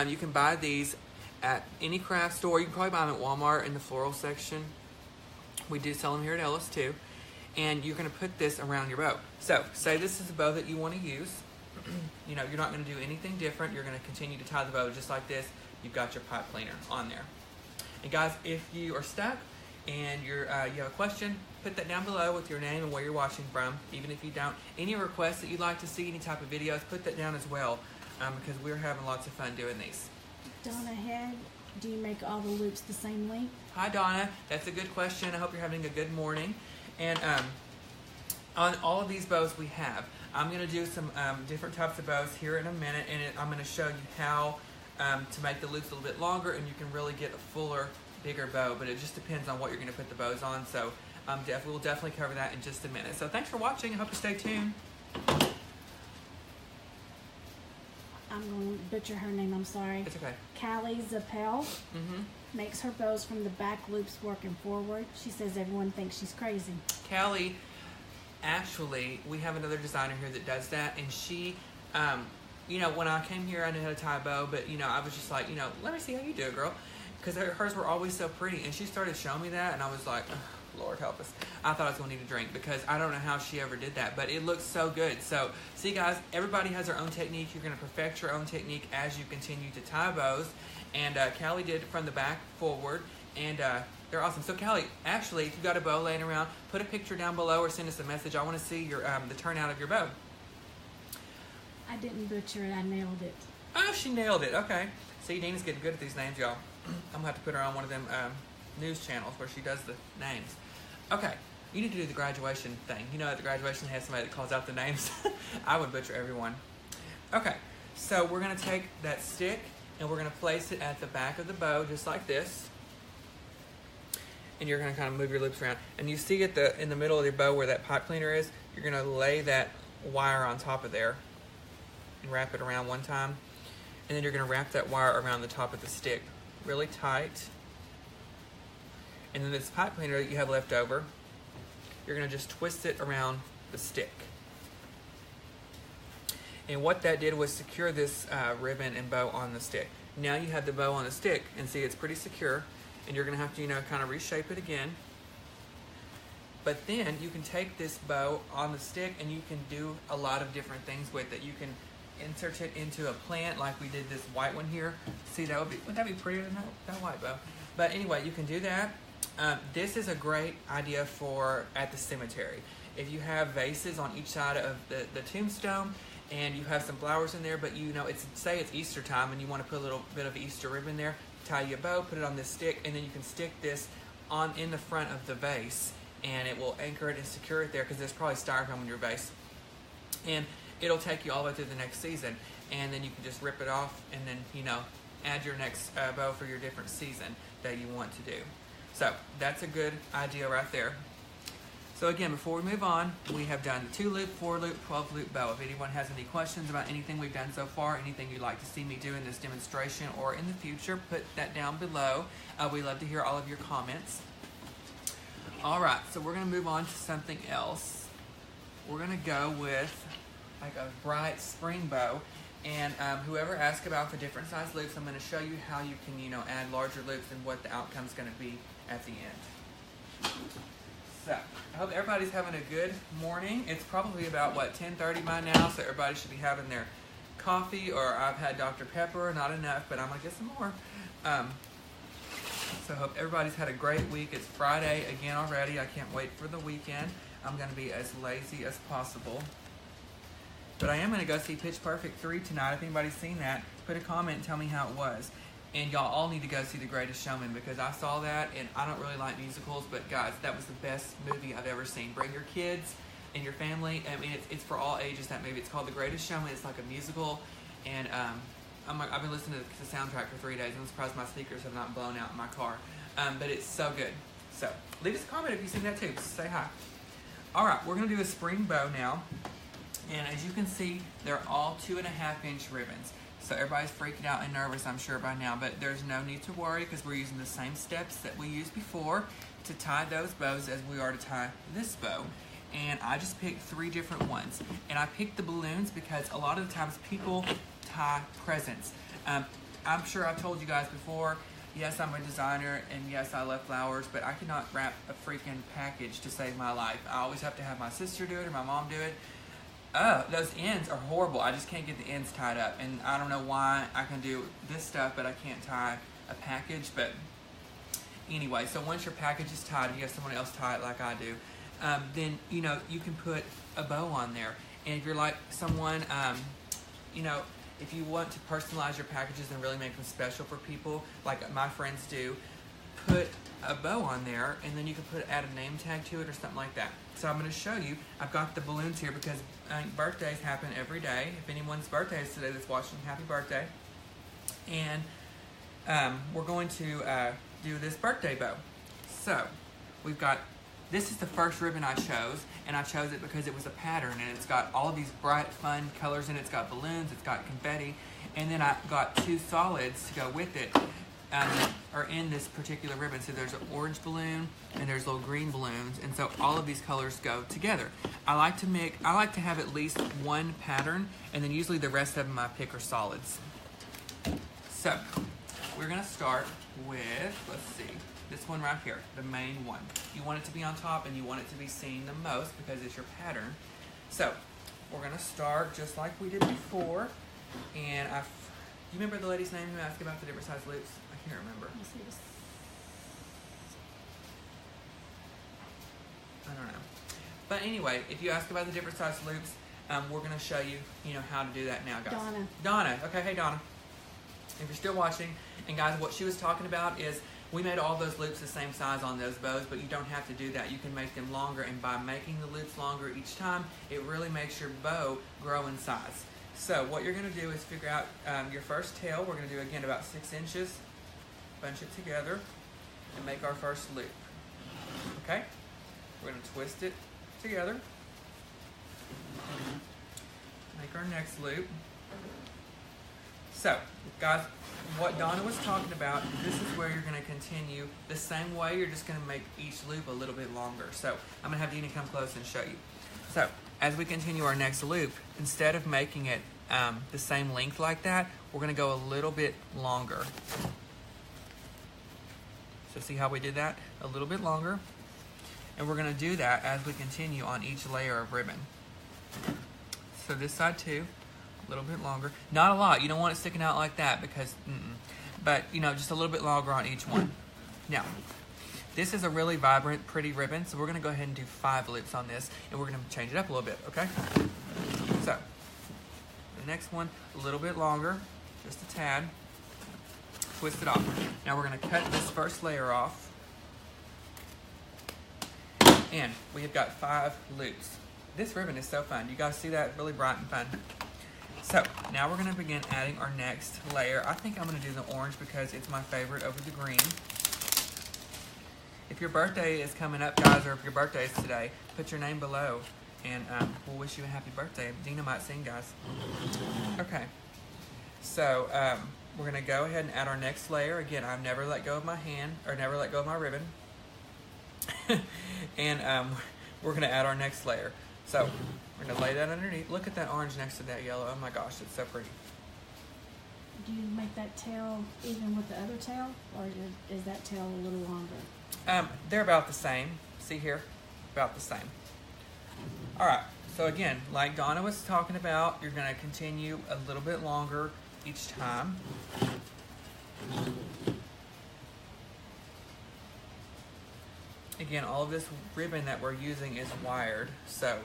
[SPEAKER 1] You can buy these at any craft store. You can probably buy them at Walmart in the floral section. We do sell them here at Ellis too. And you're going to put this around your bow. So say this is a bow that you want to use. You know, you're not going to do anything different. You're going to continue to tie the bow just like this. You've got your pipe cleaner on there. And guys, if you are stuck and you have a question, put that down below with your name and where you're watching from. Even if you don't, any requests that you'd like to see, any type of videos, put that down as well, because we're having lots of fun doing these.
[SPEAKER 2] Donna Head, do you make all the loops the same length?
[SPEAKER 1] Hi Donna, that's a good question. I hope you're having a good morning. And on all of these bows we have, I'm going to do some different types of bows here in a minute, and I'm going to show you how to make the loops a little bit longer, and you can really get a fuller, bigger bow, but it just depends on what you're going to put the bows on. So we'll definitely cover that in just a minute. So thanks for watching. I hope you stay tuned.
[SPEAKER 2] I'm going to butcher her name, I'm sorry.
[SPEAKER 1] It's okay.
[SPEAKER 2] Callie Zappel makes her bows from the back loops working forward. She says everyone thinks she's crazy.
[SPEAKER 1] Callie, actually, we have another designer here that does that, and she, you know, when I came here, I knew how to tie a bow, but, you know, I was just like, you know, let me see how you do it, girl, because hers were always so pretty, and she started showing me that, and I was like, oh, Lord help us. I thought I was going to need a drink, because I don't know how she ever did that, but it looks so good. So, see, guys, everybody has their own technique. You're going to perfect your own technique as you continue to tie bows, and Callie did it from the back forward, and they're awesome. So, Callie, actually, if you've got a bow laying around, put a picture down below or send us a message. I want to see your the turnout of your bow.
[SPEAKER 2] I didn't butcher it, I nailed it.
[SPEAKER 1] Oh, she nailed it. Okay. See, Dina's getting good at these names, y'all. I'm going to have to put her on one of them news channels where she does the names. Okay. You need to do the graduation thing. You know, at the graduation, they have somebody that calls out the names. I would butcher everyone. Okay. So, we're going to take that stick, and we're going to place it at the back of the bow, just like this. And you're going to kind of move your loops around. And you see in the middle of your bow where that pipe cleaner is, you're going to lay that wire on top of there and wrap it around one time. And then you're going to wrap that wire around the top of the stick really tight. And then this pipe cleaner that you have left over, you're going to just twist it around the stick. And what that did was secure this ribbon and bow on the stick. Now you have the bow on the stick, and see, it's pretty secure. And you're going to have to, you know, kind of reshape it again. But then you can take this bow on the stick, and you can do a lot of different things with it. You can insert it into a plant, like we did this white one here. See, wouldn't that be prettier than that white bow? But anyway, you can do that. This is a great idea for at the cemetery. If you have vases on each side of the tombstone, and you have some flowers in there, but you know, say it's Easter time, and you want to put a little bit of Easter ribbon there, tie your bow, put it on this stick, and then you can stick this in the front of the vase, and it will anchor it and secure it there, because there's probably styrofoam in your vase. And it'll take you all the way through the next season, and then you can just rip it off, and then, you know, add your next bow for your different season that you want to do. So that's a good idea right there. So again, before we move on, we have done the 2-loop, 4-loop, 12-loop bow. If anyone has any questions about anything we've done so far, anything you'd like to see me do in this demonstration or in the future, put that down below. We love to hear all of your comments. All right, so we're going to move on to something else. We're going to go with like a bright spring bow. And whoever asks about the different size loops, I'm going to show you how you can, you know, add larger loops and what the outcome's going to be at the end. So, I hope everybody's having a good morning. It's probably about, what, 10:30 by now, so everybody should be having their coffee, or I've had Dr. Pepper, not enough, but I'm going to get some more. So I hope everybody's had a great week. It's Friday again already. I can't wait for the weekend. I'm going to be as lazy as possible. But I am going to go see Pitch Perfect 3 tonight. If anybody's seen that, put a comment and tell me how it was. And y'all all need to go see The Greatest Showman, because I saw that, and I don't really like musicals, but guys, that was the best movie I've ever seen. Bring your kids and your family. I mean, it's for all ages, that movie. It's called The Greatest Showman. It's like a musical, and I've been listening to the soundtrack for 3 days. I'm surprised my speakers have not blown out in my car. But it's so good. So leave us a comment if you've seen that too. Say hi. All right, we're going to do a spring bow now. And as you can see, they're all 2.5-inch ribbons. So everybody's freaking out and nervous, I'm sure, by now. But there's no need to worry, because we're using the same steps that we used before to tie those bows as we are to tie this bow. And I just picked 3 different ones. And I picked the balloons because a lot of the times people tie presents. I'm sure I've told you guys before, yes, I'm a designer, and yes, I love flowers, but I cannot wrap a freaking package to save my life. I always have to have my sister do it or my mom do it. Oh, those ends are horrible. I just can't get the ends tied up, and I don't know why I can do this stuff, but I can't tie a package. But anyway, so once your package is tied, you have someone else tie it like I do, then, you know, you can put a bow on there. And if you're like someone, you know, if you want to personalize your packages and really make them special for people, like my friends do, put a bow on there, and then you can add a name tag to it or something like that. So I'm going to show you. I've got the balloons here because birthdays happen every day. If anyone's birthday is today that's watching, happy birthday. And we're going to do this birthday bow. So we've got, this is the first ribbon I chose, and I chose it because it was a pattern, and it's got all these bright, fun colors in it. It's got balloons, it's got confetti, and then I got 2 solids to go with it, are in this particular ribbon. So there's an orange balloon, and there's little green balloons, and so all of these colors go together. I like to have at least one pattern, and then usually the rest of them I pick are solids. So we're gonna start with, let's see, this one right here, the main one. You want it to be on top, and you want it to be seen the most because it's your pattern. So we're gonna start just like we did before. And you remember the lady's name who asked about the different size loops? I can't remember. I don't know. But anyway, if you ask about the different size loops, we're gonna show you, how to do that now, guys. Donna. Okay, hey Donna. If you're still watching, and guys, what she was talking about is we made all those loops the same size on those bows, but you don't have to do that. You can make them longer, and by making the loops longer each time, it really makes your bow grow in size. So what you're going to do is figure out your first tail. We're going to do, again, about 6 inches. Bunch it together and make our first loop. Okay? We're going to twist it together. Make our next loop. So, guys, what Donna was talking about, this is where you're going to continue the same way. You're just going to make each loop a little bit longer. So I'm going to have Dina come close and show you. So as we continue our next loop, instead of making it the same length like that, we're going to go a little bit longer. So see how we did that? A little bit longer. And we're going to do that as we continue on each layer of ribbon. So this side too. A little bit longer, not a lot. You don't want it sticking out like that because, but just a little bit longer on each one. Now, this is a really vibrant, pretty ribbon, so we're going to go ahead and do 5 loops on this, and we're going to change it up a little bit, okay? So, the next one, a little bit longer, just a tad. Twist it off. Now we're going to cut this first layer off, and we have got 5 loops. This ribbon is so fun. You guys see that? Really bright and fun. So now we're going to begin adding our next layer. I think I'm going to do the orange because it's my favorite over the green. If your birthday is coming up, guys, or if your birthday is today, put your name below, and we'll wish you a happy birthday. Dina might sing, guys. Okay. So we're going to go ahead and add our next layer. Again, I've never let go of my hand, or never let go of my ribbon. And we're going to add our next layer. So we're going to lay that underneath. Look at that orange next to that yellow. Oh my gosh, it's so pretty.
[SPEAKER 2] Do you make that tail even with the other tail, or is that tail a little longer?
[SPEAKER 1] They're about the same. See here? About the same. All right. So again, like Donna was talking about, you're going to continue a little bit longer each time. Again, all of this ribbon that we're using is wired, so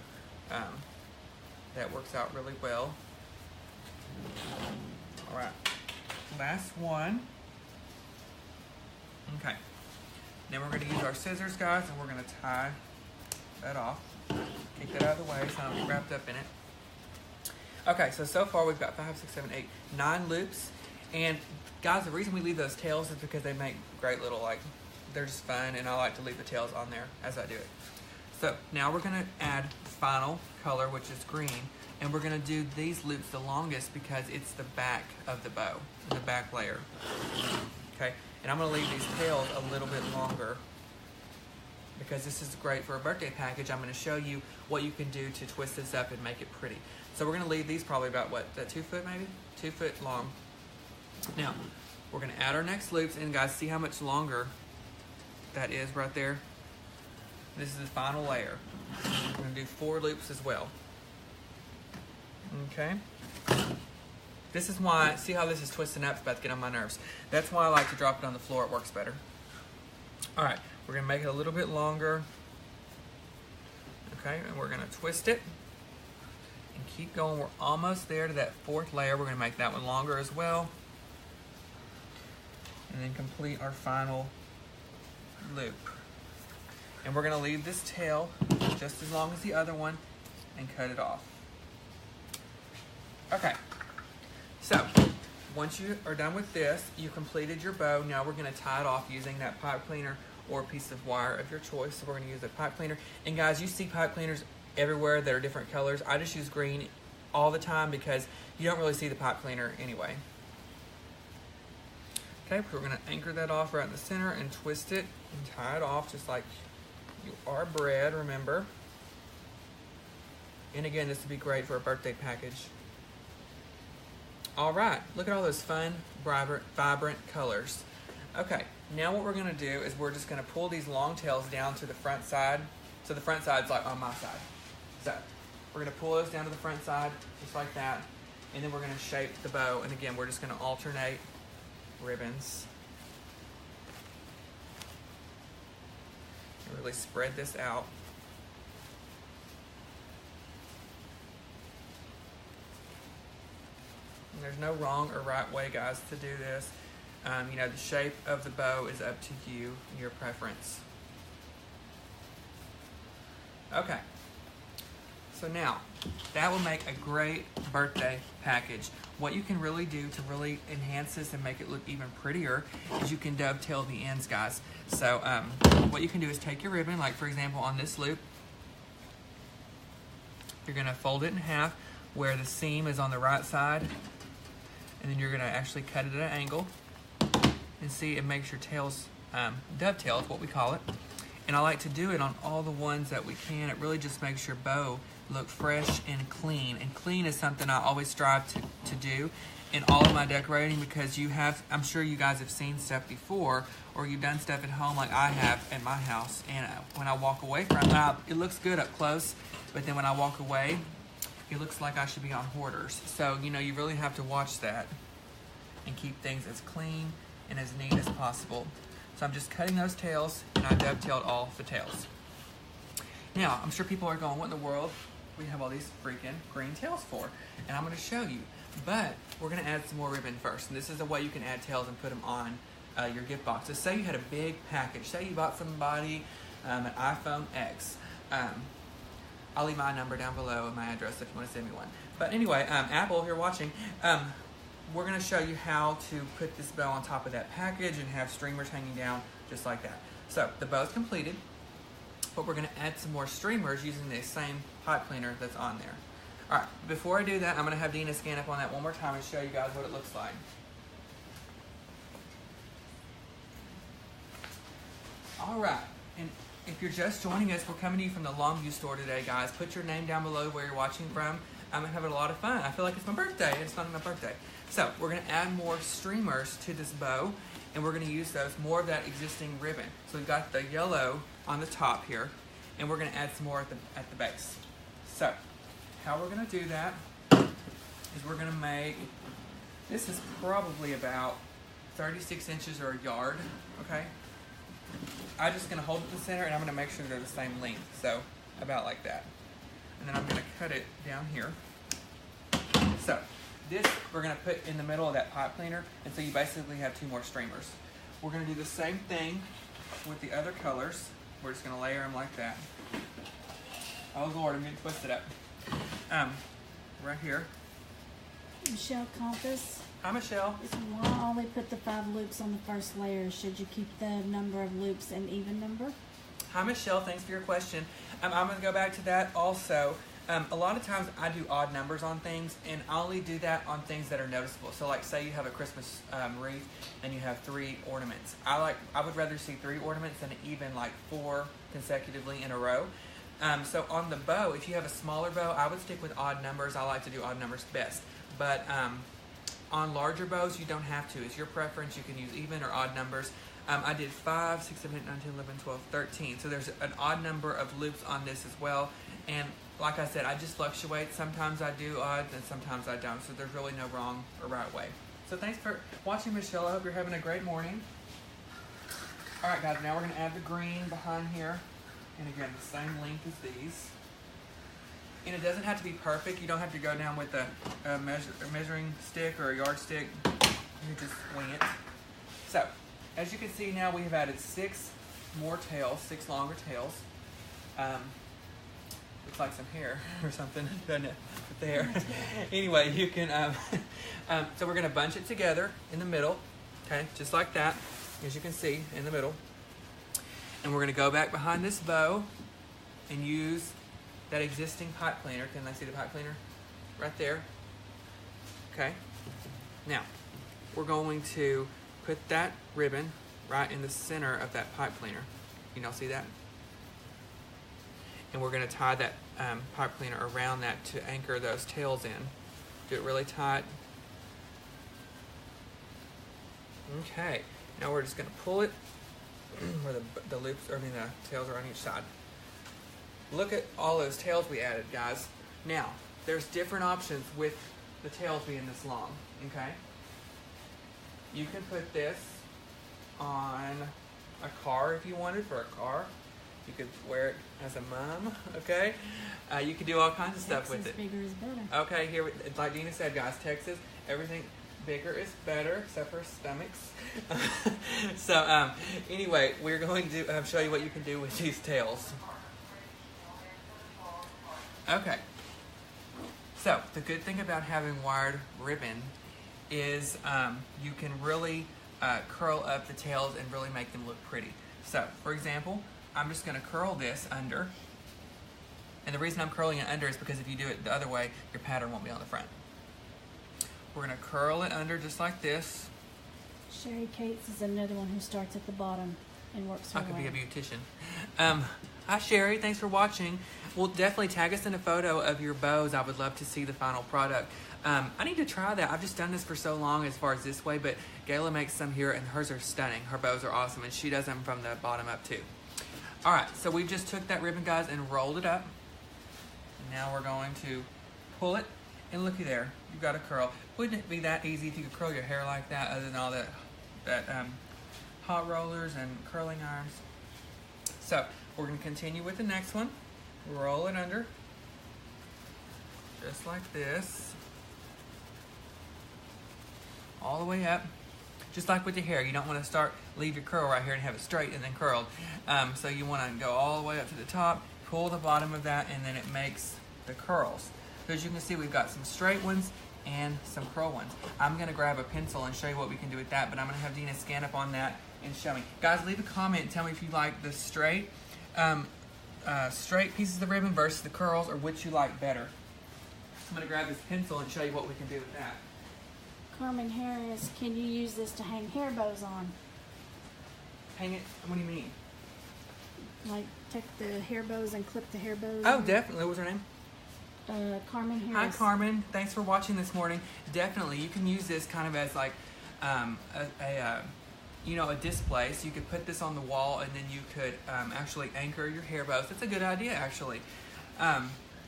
[SPEAKER 1] that works out really well. All right, last one. Okay, then we're going to use our scissors, guys, and we're going to tie that off. Take that out of the way so I don't get wrapped up in it. Okay, so far we've got 5, 6, 7, 8, 9 loops. And guys, the reason we leave those tails is because they make great little, they're just fun, and I like to leave the tails on there as I do it. So now we're going to add final color, which is green, and we're going to do these loops the longest because it's the back of the bow, the back layer. Okay, and I'm going to leave these tails a little bit longer because this is great for a birthday package. I'm going to show you what you can do to twist this up and make it pretty. So we're going to leave these probably about, what, 2 foot maybe? 2 foot long. Now, we're going to add our next loops, and guys, see how much longer that is right there? This is the final layer. We're going to do 4 loops as well. Okay? This is why, see how this is twisting up? It's about to get on my nerves. That's why I like to drop it on the floor. It works better. All right, we're going to make it a little bit longer. Okay, and we're going to twist it and keep going. We're almost there to that 4th layer. We're going to make that one longer as well. And then complete our final loop. And we're going to leave this tail just as long as the other one and cut it off. Okay, so once you are done with this, you completed your bow. Now we're going to tie it off using that pipe cleaner or a piece of wire of your choice. So we're going to use a pipe cleaner. And guys, you see pipe cleaners everywhere that are different colors. I just use green all the time because you don't really see the pipe cleaner anyway. Okay, we're going to anchor that off right in the center and twist it and tie it off just like you are bred, remember. And again, this would be great for a birthday package. All right, look at all those fun, vibrant colors. Okay, now what we're gonna do is we're just gonna pull these long tails down to the front side. So the front side's like on my side. So we're gonna pull those down to the front side, just like that. And then we're gonna shape the bow. And again, we're just gonna alternate ribbons. And really spread this out. And there's no wrong or right way, guys, to do this. You know, the shape of the bow is up to you, your preference. Okay. So now, that will make a great birthday package. What you can really do to really enhance this and make it look even prettier is you can dovetail the ends, guys. So what you can do is take your ribbon, like for example on this loop, you're gonna fold it in half where the seam is on the right side, and then you're gonna actually cut it at an angle. And see, it makes your tails dovetail, is what we call it. And I like to do it on all the ones that we can. It really just makes your bow look fresh and clean. And clean is something I always strive to do in all of my decorating, because you have, I'm sure you guys have seen stuff before, or you've done stuff at home like I have at my house. And when I walk away from it, it looks good up close, but then when I walk away, it looks like I should be on Hoarders. So, you know, you really have to watch that and keep things as clean and as neat as possible. So I'm just cutting those tails, and I dovetailed all the tails. Now, I'm sure people are going, what in the world we have all these freaking green tails for? And I'm gonna show you, but we're gonna add some more ribbon first. And this is a way you can add tails and put them on your gift box. So say you had a big package. Say you bought somebody an iPhone X. I'll leave my number down below and my address if you want to send me one. But anyway, Apple, if you're watching, we're going to show you how to put this bow on top of that package and have streamers hanging down just like that. So the bow's completed, but we're going to add some more streamers using the same pipe cleaner that's on there. All right, before I do that, I'm going to have Dina scan up on that one more time and show you guys what it looks like. All right, and if you're just joining us, we're coming to you from the Longview store today, guys. Put your name down below where you're watching from. I'm having a lot of fun. I feel like it's my birthday, and it's not my birthday. So we're going to add more streamers to this bow, and we're going to use those, more of that existing ribbon. So we've got the yellow on the top here, and we're going to add some more at the base. So how we're going to do that is we're going to make, this is probably about 36 inches or a yard, okay? I'm just going to hold it in the center, and I'm going to make sure they're the same length, so about like that. And then I'm going to cut it down here. So this we're going to put in the middle of that pipe cleaner, and so you basically have two more streamers. We're going to do the same thing with the other colors. We're just going to layer them like that. Oh Lord, I'm getting twisted up. Right here.
[SPEAKER 2] Michelle Compass.
[SPEAKER 1] Hi Michelle.
[SPEAKER 2] Why only put the 5 loops on the first layer? Should you keep the number of loops an even number?
[SPEAKER 1] Hi Michelle, thanks for your question. I'm going to go back to that also. A lot of times I do odd numbers on things, and I only do that on things that are noticeable. So like say you have a Christmas wreath and you have 3 ornaments. I would rather see 3 ornaments than even like 4 consecutively in a row. So on the bow, if you have a smaller bow, I would stick with odd numbers. I like to do odd numbers best. But on larger bows, you don't have to. It's your preference. You can use even or odd numbers. I did 5, 6, 7, 8, 9, 10, 11, 12, 13. So there's an odd number of loops on this as well. And like I said, I just fluctuate. Sometimes I do odds and sometimes I don't. So there's really no wrong or right way. So thanks for watching, Michelle. I hope you're having a great morning. All right, guys, now we're going to add the green behind here. And again, the same length as these. And it doesn't have to be perfect. You don't have to go down with a measuring stick or a yardstick. You just wing it. So, as you can see now, we have added 6 more tails, 6 longer tails. Looks like some hair or something, doesn't it? With the hair. Anyway, you can, so we're gonna bunch it together in the middle, okay? Just like that, as you can see, in the middle. And we're gonna go back behind this bow and use that existing pipe cleaner. Can I see the pipe cleaner? Right there. Okay. Now, we're going to put that ribbon right in the center of that pipe cleaner. You all see that? And we're going to tie that pipe cleaner around that to anchor those tails in. Do it really tight. Okay. Now we're just going to pull it where the loops, or I mean the tails are on each side. Look at all those tails we added, guys. Now, there's different options with the tails being this long, okay? You can put this on a car if you wanted, for a car. You could wear it as a mom, okay? You could do all kinds of stuff with it.
[SPEAKER 2] Bigger is better.
[SPEAKER 1] Okay, here, like Dina said, guys, Texas, everything bigger is better, except for stomachs. So, anyway, we're going to show you what you can do with these tails. Okay. So, the good thing about having wired ribbon is you can really curl up the tails and really make them look pretty. So, for example, I'm just going to curl this under. And the reason I'm curling it under is because if you do it the other way, your pattern won't be on the front. We're going to curl it under just like this.
[SPEAKER 2] Sherry Cates is another one who starts at the bottom and works her way.
[SPEAKER 1] I could be a beautician. Hi Sherry, thanks for watching. Well, definitely tag us in a photo of your bows. I would love to see the final product. I need to try that. I've just done this for so long as far as this way, but Gayla makes some here and hers are stunning. Her bows are awesome and she does them from the bottom up too. All right, so we just took that ribbon, guys, and rolled it up. Now we're going to pull it, and looky there, you've got a curl. Wouldn't it be that easy if you could curl your hair like that, other than all that hot rollers and curling irons? So we're going to continue with the next one. Roll it under, just like this, all the way up. Just like with your hair, you don't want to leave your curl right here and have it straight and then curled. So you want to go all the way up to the top, pull the bottom of that, and then it makes the curls. So as you can see, we've got some straight ones and some curl ones. I'm going to grab a pencil and show you what we can do with that, but I'm going to have Dina scan up on that and show me. Guys, leave a comment and tell me if you like the straight pieces of ribbon versus the curls, or which you like better. I'm going to grab this pencil and show you what we can do with that.
[SPEAKER 2] Carmen Harris, can you use this to hang hair bows on?
[SPEAKER 1] Hang it? What do you mean?
[SPEAKER 2] Like take the hair bows and clip the hair bows?
[SPEAKER 1] Oh, definitely. What was her name?
[SPEAKER 2] Carmen Harris.
[SPEAKER 1] Hi, Carmen. Thanks for watching this morning. Definitely, you can use this kind of as like a display. So you could put this on the wall, and then you could actually anchor your hair bows. That's a good idea, actually.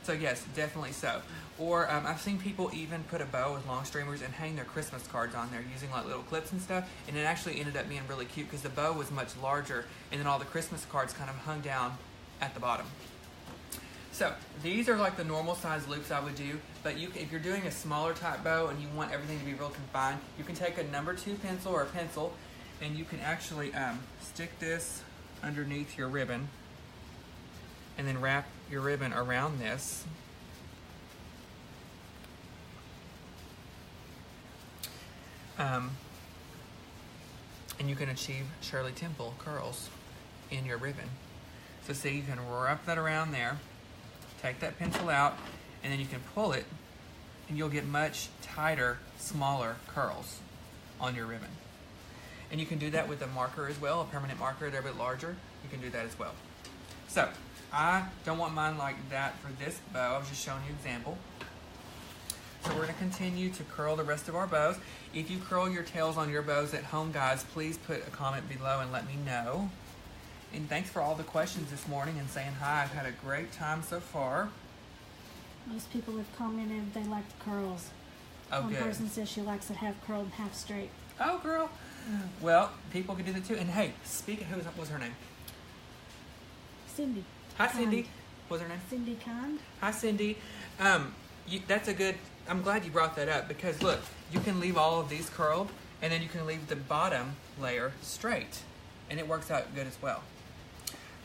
[SPEAKER 1] So yes, definitely so. Or I've seen people even put a bow with long streamers and hang their Christmas cards on there using like little clips and stuff, and it actually ended up being really cute because the bow was much larger, and then all the Christmas cards kind of hung down at the bottom. So these are like the normal size loops I would do, but if you're doing a smaller type bow and you want everything to be real confined, you can take a number 2 pencil or a pencil, and you can actually stick this underneath your ribbon, and then wrap your ribbon around this. And you can achieve Shirley Temple curls in your ribbon. So see, you can wrap that around there, take that pencil out, and then you can pull it, and you'll get much tighter, smaller curls on your ribbon. And you can do that with a marker as well, a permanent marker. They're a bit larger. You can do that as well. So I don't want mine like that for this bow. I was just showing you an example. So we're going to continue to curl the rest of our bows. If you curl your tails on your bows at home, guys, please put a comment below and let me know. And thanks for all the questions this morning and saying hi. I've had a great time so far.
[SPEAKER 2] Most people have commented they like the curls.
[SPEAKER 1] Oh,
[SPEAKER 2] One
[SPEAKER 1] good.
[SPEAKER 2] person says she likes it half curled and half straight.
[SPEAKER 1] Oh, girl. Well, people can do that too. And hey, what was her name?
[SPEAKER 2] Cindy.
[SPEAKER 1] Hi, Cindy.
[SPEAKER 2] Kind.
[SPEAKER 1] What was her name?
[SPEAKER 2] Cindy Kind.
[SPEAKER 1] Hi, Cindy. That's a good, I'm glad you brought that up, because look, you can leave all of these curled, and then you can leave the bottom layer straight, and it works out good as well.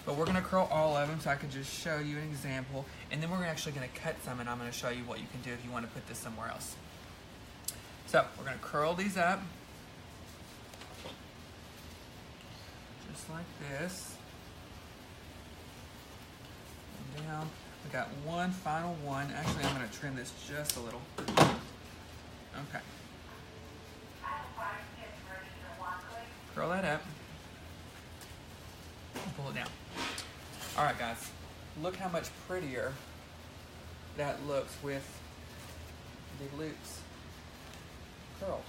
[SPEAKER 1] But we're gonna curl all of them so I can just show you an example. And then we're actually gonna cut some and I'm gonna show you what you can do if you wanna put this somewhere else. So we're gonna curl these up. Just like this. And down. We got one final one. Actually, I'm gonna trim this just a little. Okay. Curl that up. And pull it down. All right, guys. Look how much prettier that looks with the loops curled.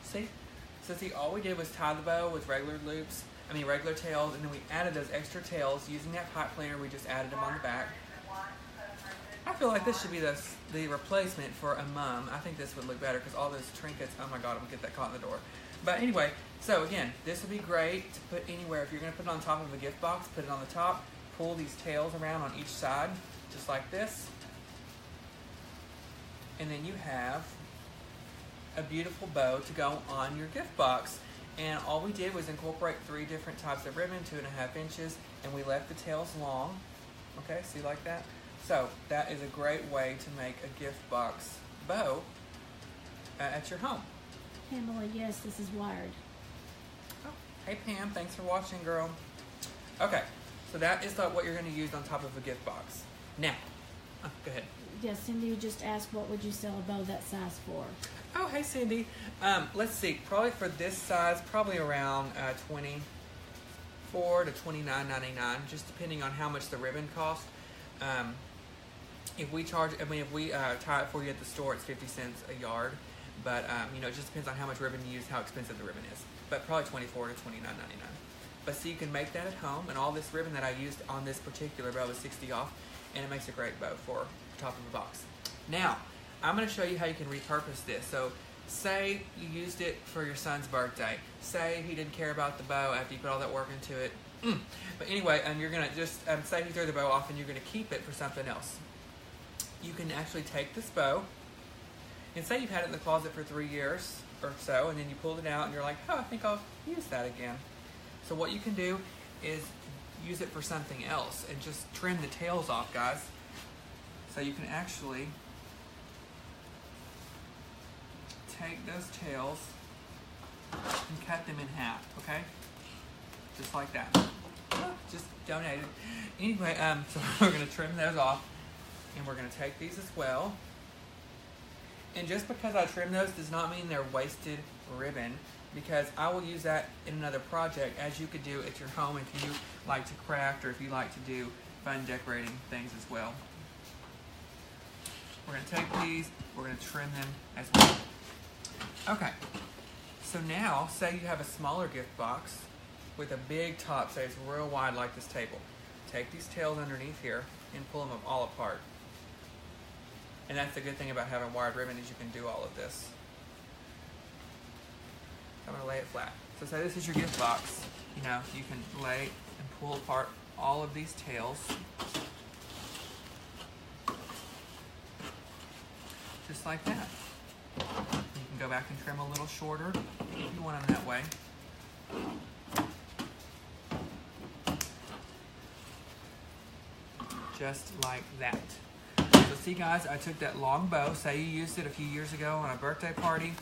[SPEAKER 1] See? So see, all we did was tie the bow with regular loops, regular tails, and then we added those extra tails using that pipe cleaner. We just added them on the back. I feel like this should be the replacement for a mum. I think this would look better because all those trinkets, oh my God, I'm gonna get that caught in the door. But anyway, so again, this would be great to put anywhere. If you're gonna put it on top of a gift box, put it on the top, pull these tails around on each side, just like this. And then you have a beautiful bow to go on your gift box. And all we did was incorporate 3 different types of ribbon, 2.5 inches, and we left the tails long. Okay, see like that? So that is a great way to make a gift box bow at your home.
[SPEAKER 2] Pamela, yes, this is wired.
[SPEAKER 1] Oh, hey Pam, thanks for watching, girl. Okay, so that is what you're going to use on top of a gift box. Now, go ahead.
[SPEAKER 2] Yes, Cindy just asked what would you sell a bow that size for?
[SPEAKER 1] Oh, hey Cindy. Let's see, probably for this size, probably around $24 to $29.99, just depending on how much the ribbon costs. If we charge, if we tie it for you at the store, it's 50 cents a yard. But, it just depends on how much ribbon you use, how expensive the ribbon is. But probably $24 to $29.99. But see, you can make that at home, and all this ribbon that I used on this particular bow is 60 off, and it makes a great bow for top of a box. Now, I'm going to show you how you can repurpose this. So, say you used it for your son's birthday. Say he didn't care about the bow after you put all that work into it. But anyway, you're going to just, say you throw the bow off and you're going to keep it for something else. You can actually take this bow, and say you've had it in the closet for 3 years or so, and then you pulled it out and you're like, oh, I think I'll use that again. So what you can do is use it for something else and just trim the tails off, guys. So you can actually take those tails and cut them in half, okay? Just like that. Just donated. Anyway, so we're going to trim those off, and we're going to take these as well. And just because I trim those does not mean they're wasted ribbon, because I will use that in another project, as you could do at your home if you like to craft or if you like to do fun decorating things as well. We're going to take these, we're going to trim them as well. Okay, so now say you have a smaller gift box with a big top, say it's real wide like this table. Take these tails underneath here and pull them all apart. And that's the good thing about having wired ribbon, is you can do all of this. I'm going to lay it flat. So say this is your gift box. You can lay and pull apart all of these tails. Just like that. You can go back and trim a little shorter if you want them that way. Just like that. So see guys, I took that long bow, say you used it a few years ago on a birthday party,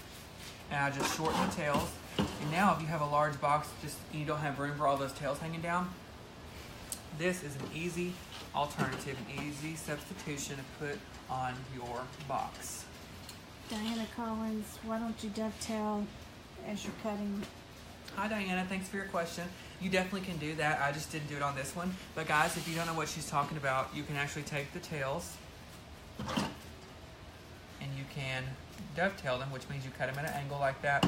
[SPEAKER 1] and I just shortened the tails. And now if you have a large box, you don't have room for all those tails hanging down, this is an easy alternative, an easy substitution to put on your box.
[SPEAKER 2] Diana Collins, why don't you dovetail as you're cutting?
[SPEAKER 1] Hi Diana, thanks for your question. You definitely can do that. I just didn't do it on this one. But guys, if you don't know what she's talking about, you can actually take the tails and you can dovetail them, which means you cut them at an angle like that,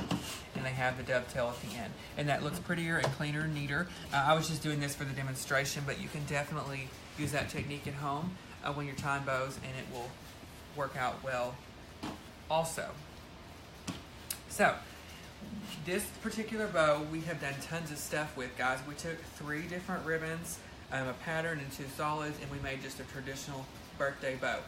[SPEAKER 1] and they have the dovetail at the end. And that looks prettier and cleaner and neater. I was just doing this for the demonstration, but you can definitely use that technique at home when you're tying bows, and it will work out well also. So, this particular bow we have done tons of stuff with, guys. We took 3 different ribbons, a pattern and 2 solids, and we made just a traditional birthday bow.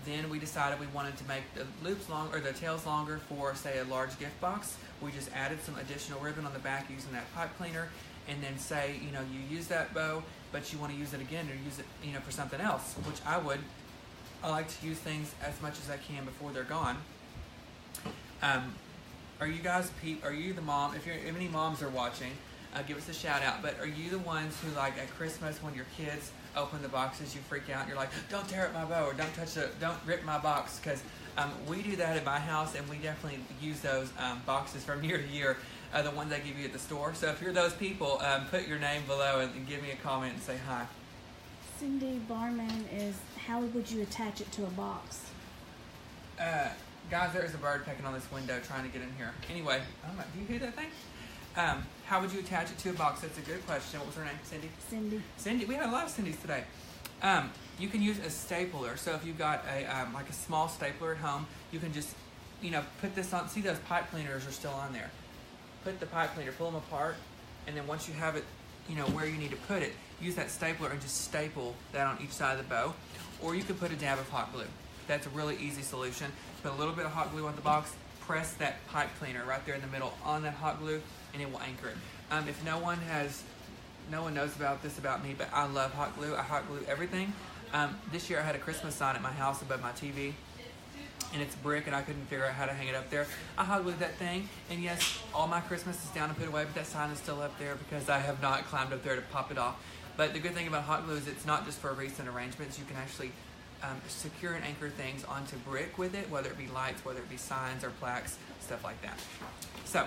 [SPEAKER 1] Then we decided we wanted to make the loops long, or the tails longer for, say, a large gift box. We just added some additional ribbon on the back using that pipe cleaner, and then say, you know, you use that bow, but you want to use it again or use it, you know, for something else, which I would. I like to use things as much as I can before they're gone. Are you guys, are you the mom, if any moms are watching, give us a shout out, but are you the ones who, like, at Christmas when your kids open the boxes, you freak out and you're like, don't tear up my bow, or don't rip my box? Because we do that at my house, and we definitely use those boxes from year to year, the ones I give you at the store. So if you're those people, put your name below and give me a comment and say hi.
[SPEAKER 2] Cindy Barman is, how would you attach it to a box?
[SPEAKER 1] Guys, there is a bird pecking on this window trying to get in here. Anyway, do you hear that thing? How would you attach it to a box? That's a good question. What was her name? Cindy? Cindy. We had a lot of Cindy's today. You can use a stapler. So if you've got like a small stapler at home, you can just, you know, put this on. See, those pipe cleaners are still on there. Put the pipe cleaner, pull them apart, and then once you have it, you know, where you need to put it, use that stapler and just staple that on each side of the bow. Or you could put a dab of hot glue. That's a really easy solution. Put a little bit of hot glue on the box, press that pipe cleaner right there in the middle on that hot glue, and it will anchor it. If no one knows about this about me, but I love hot glue. I hot glue everything. This year I had a Christmas sign at my house above my TV, and it's brick, and I couldn't figure out how to hang it up there. I hot glued that thing, and yes, all my Christmas is down and put away, but that sign is still up there because I have not climbed up there to pop it off. But the good thing about hot glue is it's not just for recent arrangements. You can actually secure and anchor things onto brick with it, whether it be lights, whether it be signs or plaques, stuff like that. So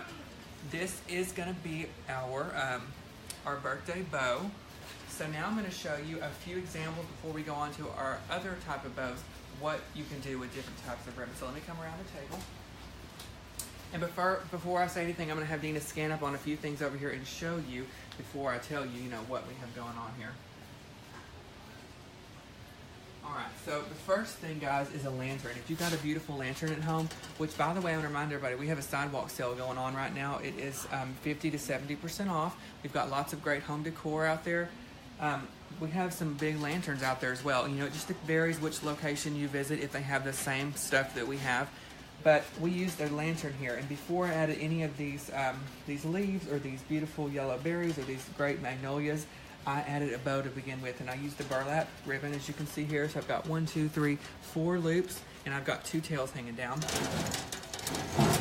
[SPEAKER 1] this is going to be our birthday bow. So now I'm going to show you a few examples before we go on to our other type of bows, what you can do with different types of ribbon. So let me come around the table. And before I say anything, I'm going to have Dina scan up on a few things over here and show you before I tell you, you know, what we have going on here. Alright, so the first thing, guys, is a lantern. If you've got a beautiful lantern at home, which, by the way, I want to remind everybody, we have a sidewalk sale going on right now. It is 50 to 70% off. We've got lots of great home decor out there. We have some big lanterns out there as well. You know, it just varies which location you visit if they have the same stuff that we have. But we used a lantern here, and before I added any of these leaves or these beautiful yellow berries or these great magnolias, I added a bow to begin with, and I used the burlap ribbon, as you can see here. So I've got 1, 2, 3, 4 loops, and I've got 2 tails hanging down.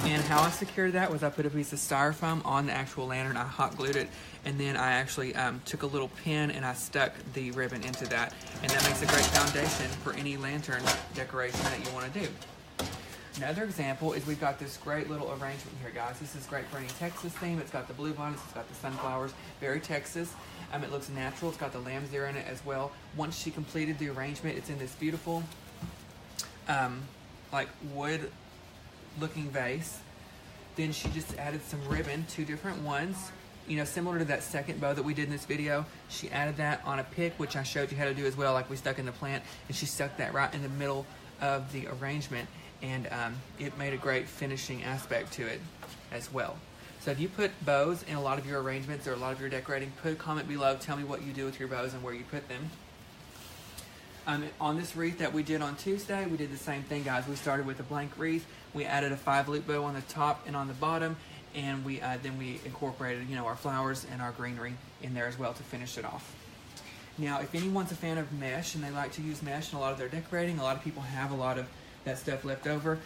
[SPEAKER 1] And how I secured that was I put a piece of styrofoam on the actual lantern. I hot glued it, and then I actually took a little pin and I stuck the ribbon into that. And that makes a great foundation for any lantern decoration that you want to do. Another example is we've got this great little arrangement here, guys. This is great for any Texas theme. It's got the bluebonnets, it's got the sunflowers, very Texas. It looks natural. It's got the lamb's ear in it as well. Once she completed the arrangement, it's in this beautiful, like wood-looking vase. Then she just added some ribbon, 2 different ones. You know, similar to that second bow that we did in this video. She added that on a pick, which I showed you how to do as well, like we stuck in the plant. And she stuck that right in the middle of the arrangement. And it made a great finishing aspect to it as well. So if you put bows in a lot of your arrangements or a lot of your decorating, put a comment below. Tell me what you do with your bows and where you put them. On this wreath that we did on Tuesday, we did the same thing, guys. We started with a blank wreath. We added a 5-loop bow on the top and on the bottom, and then we incorporated, you know, our flowers and our greenery in there as well to finish it off. Now, if anyone's a fan of mesh and they like to use mesh in a lot of their decorating, a lot of people have a lot of that stuff left over.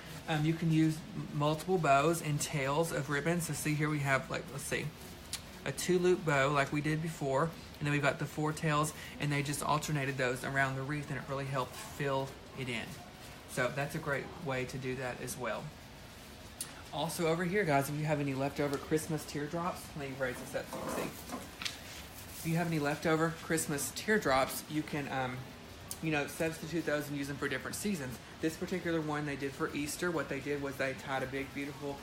[SPEAKER 1] You can use multiple bows and tails of ribbon. So see here we have, like, let's see, a 2-loop bow like we did before, and then we've got the 4 tails, and they just alternated those around the wreath, and it really helped fill it in. So that's a great way to do that as well. Also over here, guys, if you have any leftover Christmas teardrops, let me raise this up so you can see. If you have any leftover Christmas teardrops, you can you know, substitute those and use them for different seasons. This particular one they did for Easter. What they did was they tied a big, beautiful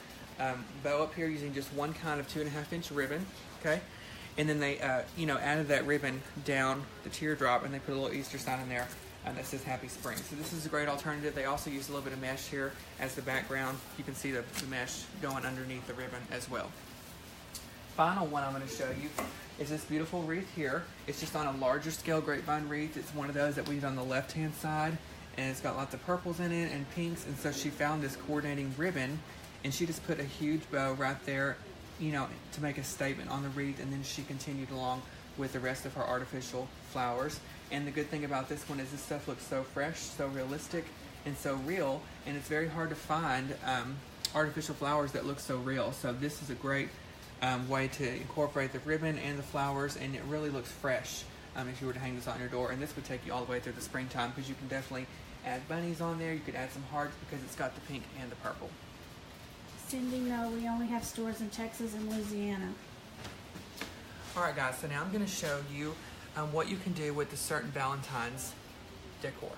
[SPEAKER 1] bow up here using just one kind of 2.5-inch ribbon, okay? And then they, you know, added that ribbon down the teardrop, and they put a little Easter sign in there that says Happy Spring. So this is a great alternative. They also used a little bit of mesh here as the background. You can see the mesh going underneath the ribbon as well. Final one I'm going to show you is this beautiful wreath here. It's just on a larger scale grapevine wreath. It's one of those that we did on the left-hand side, and it's got lots of purples in it and pinks, and so she found this coordinating ribbon, and she just put a huge bow right there you know, to make a statement on the wreath, and then she continued along with the rest of her artificial flowers. And the good thing about this one is this stuff looks so fresh, so realistic, and so real, and it's very hard to find artificial flowers that look so real. So this is a great way to incorporate the ribbon and the flowers, and it really looks fresh if you were to hang this on your door. And this would take you all the way through the springtime, because you can definitely add bunnies on there. You could add some hearts because it's got the pink and the purple.
[SPEAKER 2] Cindy, no, we only have stores in Texas and Louisiana.
[SPEAKER 1] Alright guys, so now I'm going to show you what you can do with the certain Valentine's decor.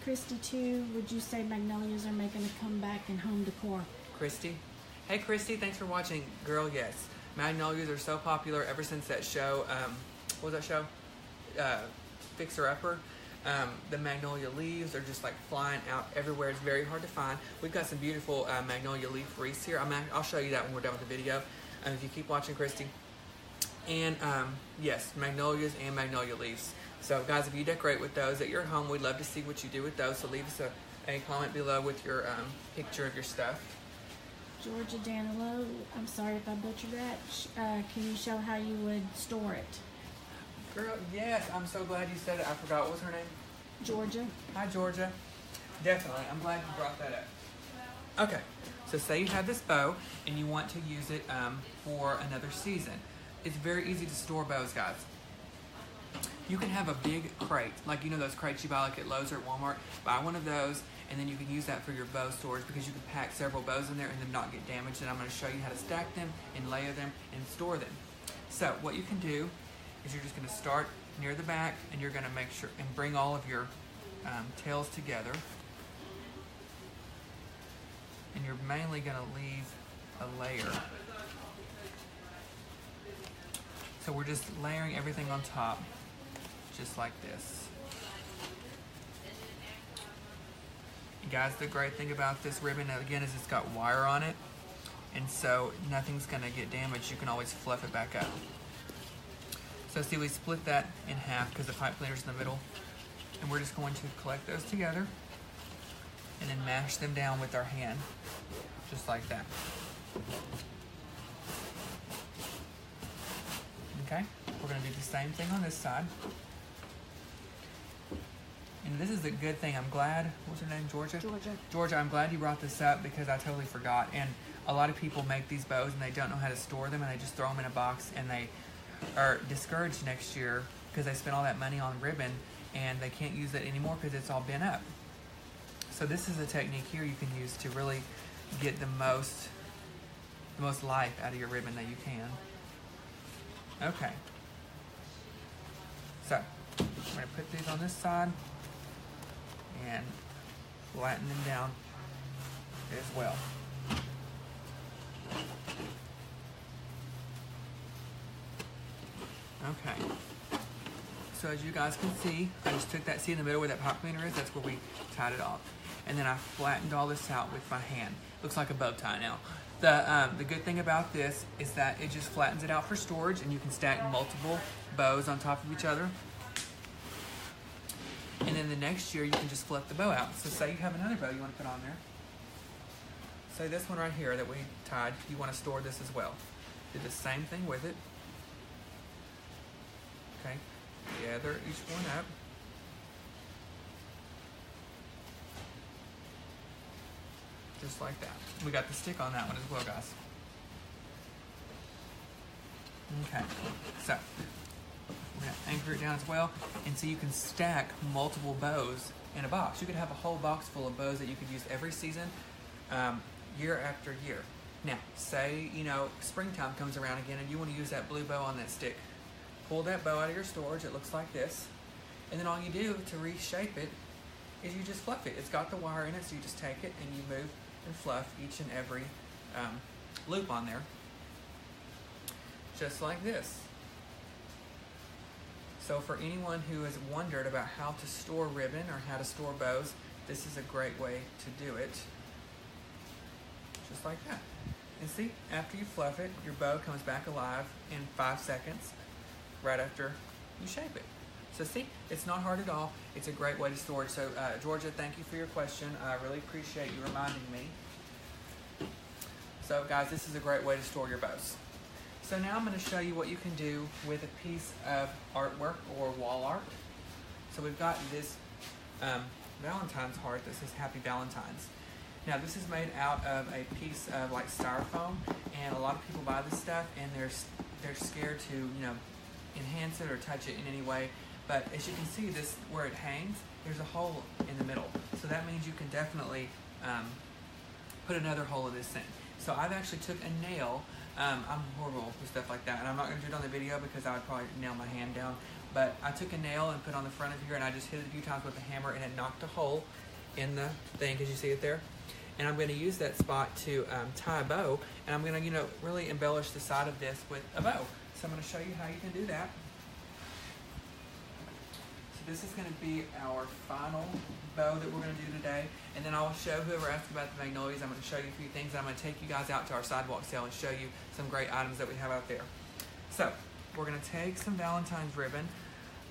[SPEAKER 2] Christy, too, would you say magnolias are making a comeback in home decor?
[SPEAKER 1] Christy? Hey Christy, thanks for watching. Girl, yes. Magnolias are so popular ever since that show, what was that show? Fixer Upper. The magnolia leaves are just like flying out everywhere. It's very hard to find. We've got some beautiful magnolia leaf wreaths here. I'll show you that when we're done with the video. If you keep watching, Christy. And yes, magnolias and magnolia leaves. So guys, if you decorate with those at your home, we'd love to see what you do with those. So leave us a comment below with your picture of your stuff.
[SPEAKER 2] Georgia Danilo, I'm sorry if I butchered that. Can you show how you would store it?
[SPEAKER 1] Girl, yes, I'm so glad you said it. I forgot, what was her name?
[SPEAKER 2] Georgia.
[SPEAKER 1] Hi, Georgia. Definitely, I'm glad you brought that up. Okay, so say you have this bow and you want to use it for another season. It's very easy to store bows, guys. You can have a big crate, like you know those crates you buy like at Lowe's or at Walmart. Buy one of those, and then you can use that for your bow storage, because you can pack several bows in there and then not get damaged. And I'm going to show you how to stack them and layer them and store them. So what you can do is you're just going to start near the back, and you're going to make sure and bring all of your tails together. And you're mainly going to leave a layer. So we're just layering everything on top, just like this. You guys, the great thing about this ribbon, again, is it's got wire on it, and so nothing's going to get damaged. You can always fluff it back up. So see, we split that in half because the pipe cleaner's in the middle, and we're just going to collect those together and then mash them down with our hand, just like that. Okay, we're going to do the same thing on this side. And this is a good thing. I'm glad, what's her name, Georgia?
[SPEAKER 2] Georgia.
[SPEAKER 1] Georgia, I'm glad you brought this up, because I totally forgot. And a lot of people make these bows and they don't know how to store them, and they just throw them in a box, and they are discouraged next year because they spent all that money on ribbon and they can't use it anymore because it's all bent up. So this is a technique here you can use to really get the most life out of your ribbon that you can. Okay. So I'm going to put these on this side and flatten them down as well. Okay. So as you guys can see, I just took that, see in the middle where that pipe cleaner is, that's where we tied it off. And then I flattened all this out with my hand. Looks like a bow tie now. The good thing about this is that it just flattens it out for storage, and you can stack multiple bows on top of each other. And then the next year you can just flip the bow out. So say you have another bow you want to put on there. Say this one right here that we tied, you want to store this as well. Do the same thing with it. Okay, gather each one up. Just like that. We got the stick on that one as well, guys. Okay, so we're gonna anchor it down as well, and so you can stack multiple bows in a box. You could have a whole box full of bows that you could use every season, year after year. Now, say, you know, springtime comes around again and you want to use that blue bow on that stick. Pull that bow out of your storage, it looks like this, and then all you do to reshape it is you just fluff it. It's got the wire in it, so you just take it and you move and fluff each and every loop on there, just like this. So for anyone who has wondered about how to store ribbon or how to store bows, this is a great way to do it, just like that. And see, after you fluff it, your bow comes back alive in 5 seconds, right after you shape it. So see, it's not hard at all. It's a great way to store it. So Georgia, thank you for your question. I really appreciate you reminding me. So guys, this is a great way to store your bows. So now I'm going to show you what you can do with a piece of artwork or wall art. So we've got this Valentine's heart that says Happy Valentine's. Now this is made out of a piece of like styrofoam, and a lot of people buy this stuff and they're scared to, you know, enhance it or touch it in any way. But as you can see, this where it hangs, there's a hole in the middle. So that means you can definitely put another hole in this thing. So I've actually took a nail. I'm horrible with stuff like that, and I'm not going to do it on the video because I would probably nail my hand down. But I took a nail and put it on the front of here, and I just hit it a few times with a hammer, and it knocked a hole in the thing. Because you see it there? And I'm going to use that spot to tie a bow, and I'm going to, you know, really embellish the side of this with a bow. So I'm going to show you how you can do that. So this is going to be our final bow that we're going to do today, and then I'll show whoever asked about the magnolias. I'm going to show you a few things. I'm going to take you guys out to our sidewalk sale and show you some great items that we have out there. So we're going to take some Valentine's ribbon.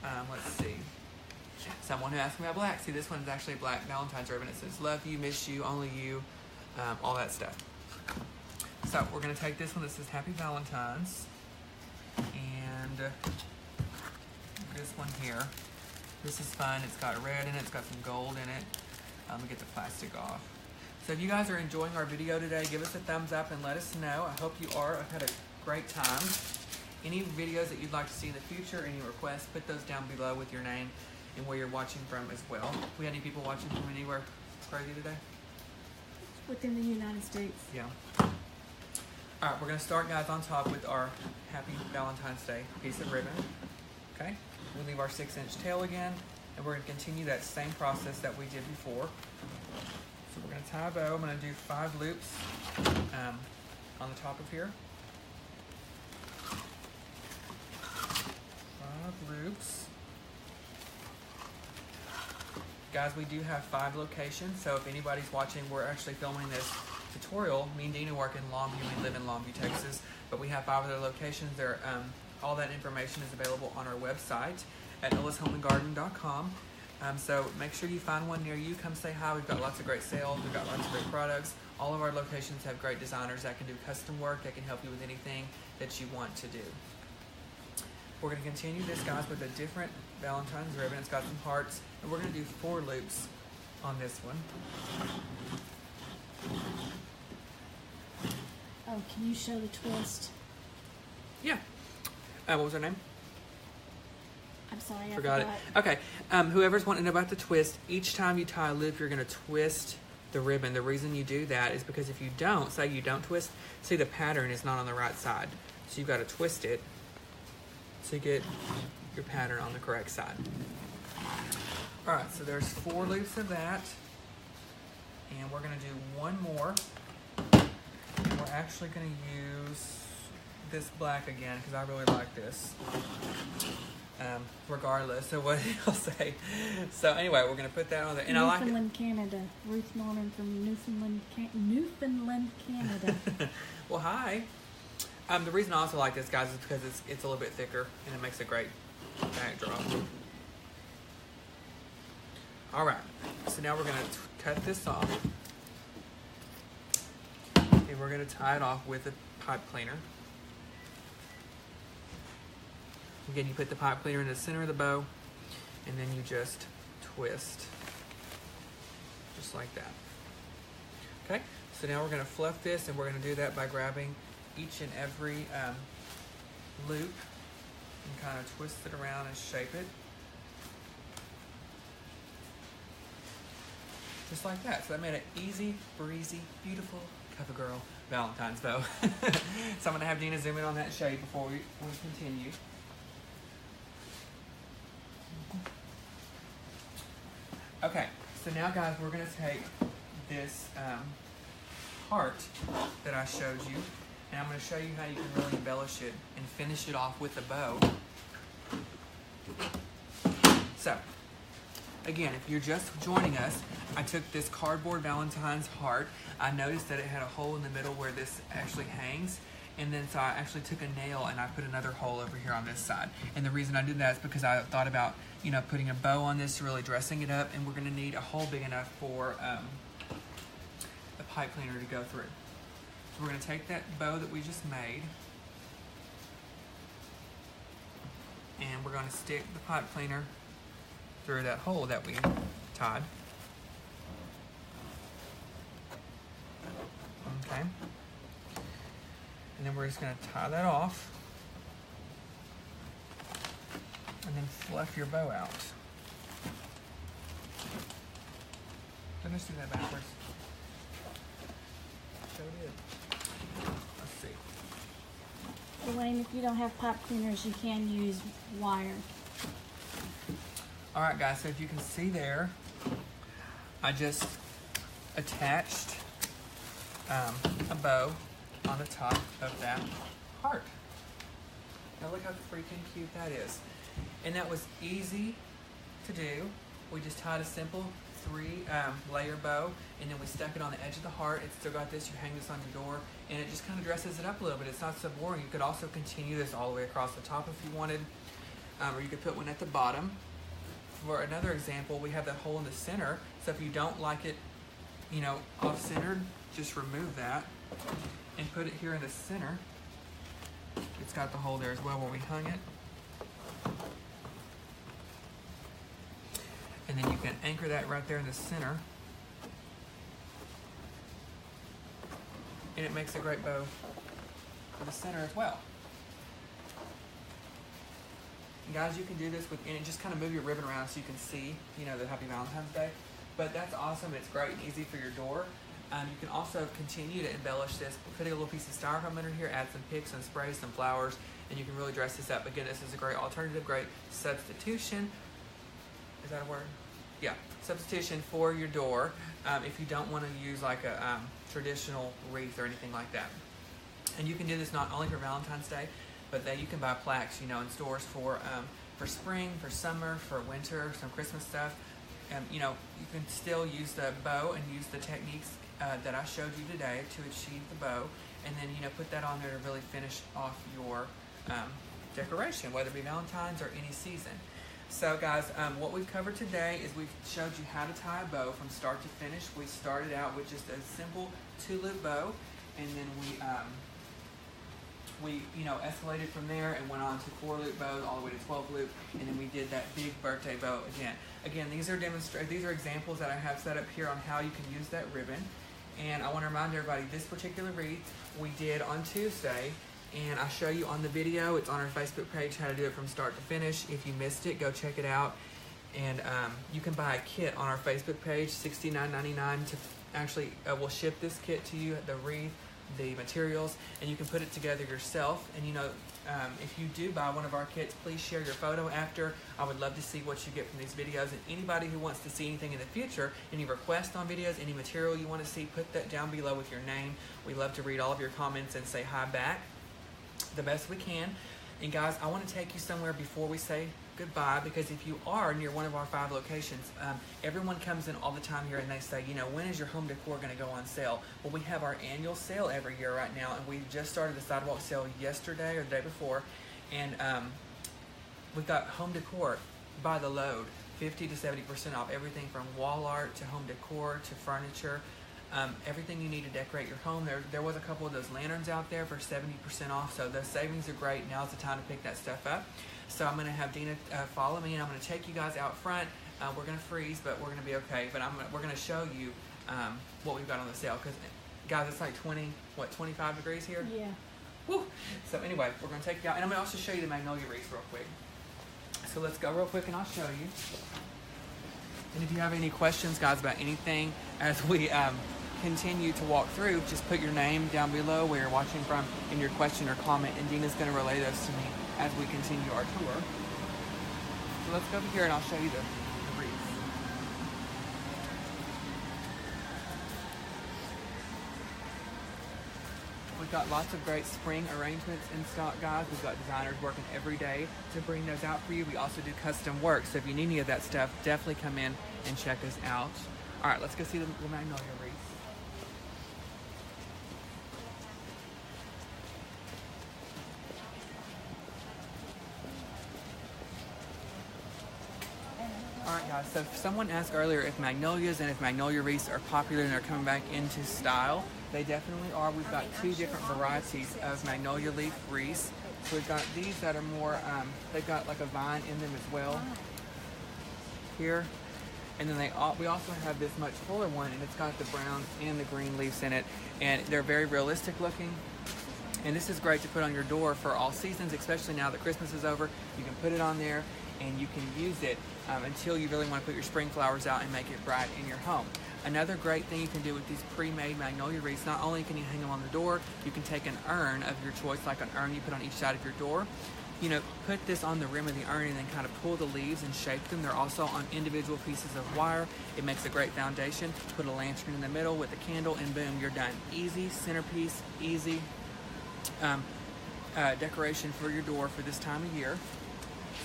[SPEAKER 1] Let's see. Someone who asked me about black. See, this one is actually black Valentine's ribbon. It says love you, miss you, only you, all that stuff. So we're going to take this one that says Happy Valentine's, and this one here. This is fun. It's got red in it. It's got some gold in it. Let me get the plastic off. So if you guys are enjoying our video today, give us a thumbs up and let us know. I hope you are. I've had a great time. Any videos that you'd like to see in the future, any requests, put those down below with your name and where you're watching from as well. We had any people watching from anywhere crazy today?
[SPEAKER 2] Within the United States.
[SPEAKER 1] Yeah. All right, we're going to start, guys, on top with our Happy Valentine's Day piece of ribbon. Okay? We'll leave our 6-inch tail again, and we're going to continue that same process that we did before. So we're going to tie a bow. I'm going to do 5 loops on the top of here. 5 loops. Guys, we do have 5 locations, so if anybody's watching, we're actually filming this tutorial. Me and Dina work in Longview. We live in Longview, Texas, but we have 5 other locations. There, all that information is available on our website at ellishomeandgarden.com. So make sure you find one near you. Come say hi. We've got lots of great sales. We've got lots of great products. All of our locations have great designers that can do custom work, that can help you with anything that you want to do. We're going to continue this, guys, with a different Valentine's ribbon. It's got some hearts, and we're going to do 4 loops on this one.
[SPEAKER 2] Oh, can you show the twist?
[SPEAKER 1] Yeah. What was her name?
[SPEAKER 2] I'm sorry, I
[SPEAKER 1] forgot it. Okay. Whoever's wanting to know about the twist, each time you tie a loop, you're going to twist the ribbon. The reason you do that is because if you don't, say you don't twist, see the pattern is not on the right side. So you've got to twist it so you get your pattern on the correct side. All right, so there's 4 loops of that, and we're going to do 1 more, and we're actually going to use this black again because I really like this, regardless of what he'll say. So anyway, we're going to put that on there, and
[SPEAKER 2] Newfoundland, Canada. Ruth Norman from Newfoundland, Canada.
[SPEAKER 1] Well, hi. The reason I also like this, guys, is because it's a little bit thicker and it makes a great backdrop. All right, so now we're going to cut this off, and we're going to tie it off with a pipe cleaner. Again, you put the pipe cleaner in the center of the bow, and then you just twist, just like that. Okay, so now we're going to fluff this, and we're going to do that by grabbing each and every loop and kind of twist it around and shape it. Just like that. So that made an easy, breezy, beautiful CoverGirl Valentine's bow. So I'm going to have Dina zoom in on that shape before we continue. Okay, so now, guys, we're going to take this heart that I showed you, and I'm going to show you how you can really embellish it and finish it off with a bow. So, again, if you're just joining us, I took this cardboard Valentine's heart. I noticed that it had a hole in the middle where this actually hangs, and then so I actually took a nail and I put another hole over here on this side. And the reason I did that is because I thought about, you know, putting a bow on this, really dressing it up, and we're going to need a hole big enough for the pipe cleaner to go through. So we're going to take that bow that we just made, and we're going to stick the pipe cleaner through that hole that we tied. Okay. And then we're just going to tie that off, and then fluff your bow out. Let me just do that backwards. So it is. Let's see.
[SPEAKER 2] Elaine, if you don't have pipe cleaners, you can use wire.
[SPEAKER 1] All right, guys, so if you can see there, I just attached a bow on the top of that heart. Now look how freaking cute that is. And that was easy to do. We just tied a simple 3-layer bow, and then we stuck it on the edge of the heart. It's still got this. You hang this on your door, and it just kind of dresses it up a little bit. It's not so boring. You could also continue this all the way across the top if you wanted, or you could put one at the bottom. For another example, we have that hole in the center, so if you don't like it, you know, off-centered, just remove that and put it here in the center. It's got the hole there as well where we hung it. And then you can anchor that right there in the center. And it makes a great bow for the center as well. And guys, you can do this with, and just kind of move your ribbon around so you can see, you know, the Happy Valentine's Day. But that's awesome. It's great and easy for your door. You can also continue to embellish this, put a little piece of styrofoam under here, add some picks and sprays, some flowers, and you can really dress this up. Again, this is a great alternative, great substitution. Is that a word? Yeah, substitution for your door if you don't want to use like a traditional wreath or anything like that. And you can do this not only for Valentine's Day, but that you can buy plaques, you know, in stores for spring, for summer, for winter, some Christmas stuff. You know, you can still use the bow and use the techniques that I showed you today to achieve the bow, and then, you know, put that on there to really finish off your decoration, whether it be Valentine's or any season. So guys, what we've covered today is we've showed you how to tie a bow from start to finish. We started out with just a simple 2-loop bow, and then we you know, escalated from there and went on to 4-loop bows all the way to 12-loop, and then we did that big birthday bow again. Again, these are examples that I have set up here on how you can use that ribbon. And I want to remind everybody, this particular wreath we did on Tuesday, and I show you on the video. It's on our Facebook page how to do it from start to finish. If you missed it, go check it out. And you can buy a kit on our Facebook page, $69.99. To actually, we'll ship this kit to you, the wreath, the materials, and you can put it together yourself. And you know, if you do buy one of our kits, please share your photo after. I would love to see what you get from these videos. And anybody who wants to see anything in the future, any requests on videos, any material you want to see, put that down below with your name. We love to read all of your comments and say hi back the best we can. And guys, I want to take you somewhere before we say goodbye, because if you are near one of our 5 locations, everyone comes in all the time here and they say, you know, when is your home decor going to go on sale? Well, we have our annual sale every year right now, and we just started the sidewalk sale yesterday or the day before, and we've got home decor by the load, 50 to 70% off, everything from wall art to home decor to furniture. Everything you need to decorate your home. There was a couple of those lanterns out there for 70% off, so the savings are great. Now's the time to pick that stuff up. So I'm going to have Dina follow me, and I'm going to take you guys out front. We're going to freeze, but we're going to be okay. But we're going to show you what we've got on the sale, because guys, it's like 25 degrees here?
[SPEAKER 2] Yeah.
[SPEAKER 1] Woo! So anyway, we're going to take you out, and I'm going to also show you the magnolia wreath real quick. So let's go real quick, and I'll show you. And if you have any questions, guys, about anything as we continue to walk through, just put your name down below where you're watching from in your question or comment, and Dina's going to relay those to me as we continue our tour. So let's go over here and I'll show you the wreath. We've got lots of great spring arrangements in stock, guys. We've got designers working every day to bring those out for you. We also do custom work, so if you need any of that stuff, definitely come in and check us out. All right, let's go see the magnolia wreath. Alright guys, so someone asked earlier if magnolias and if magnolia wreaths are popular and they're coming back into style. They definitely are. We've got two different varieties of magnolia leaf wreaths. So we've got these that are more, they've got like a vine in them as well here. And then we also have this much fuller one, and it's got the brown and the green leaves in it. And they're very realistic looking. And this is great to put on your door for all seasons, especially now that Christmas is over. You can put it on there and you can use it until you really want to put your spring flowers out and make it bright in your home. Another great thing you can do with these pre-made magnolia wreaths, not only can you hang them on the door, you can take an urn of your choice, like an urn you put on each side of your door. You know, put this on the rim of the urn and then kind of pull the leaves and shape them. They're also on individual pieces of wire. It makes a great foundation. Put a lantern in the middle with a candle and boom, you're done. Easy centerpiece, easy decoration for your door for this time of year.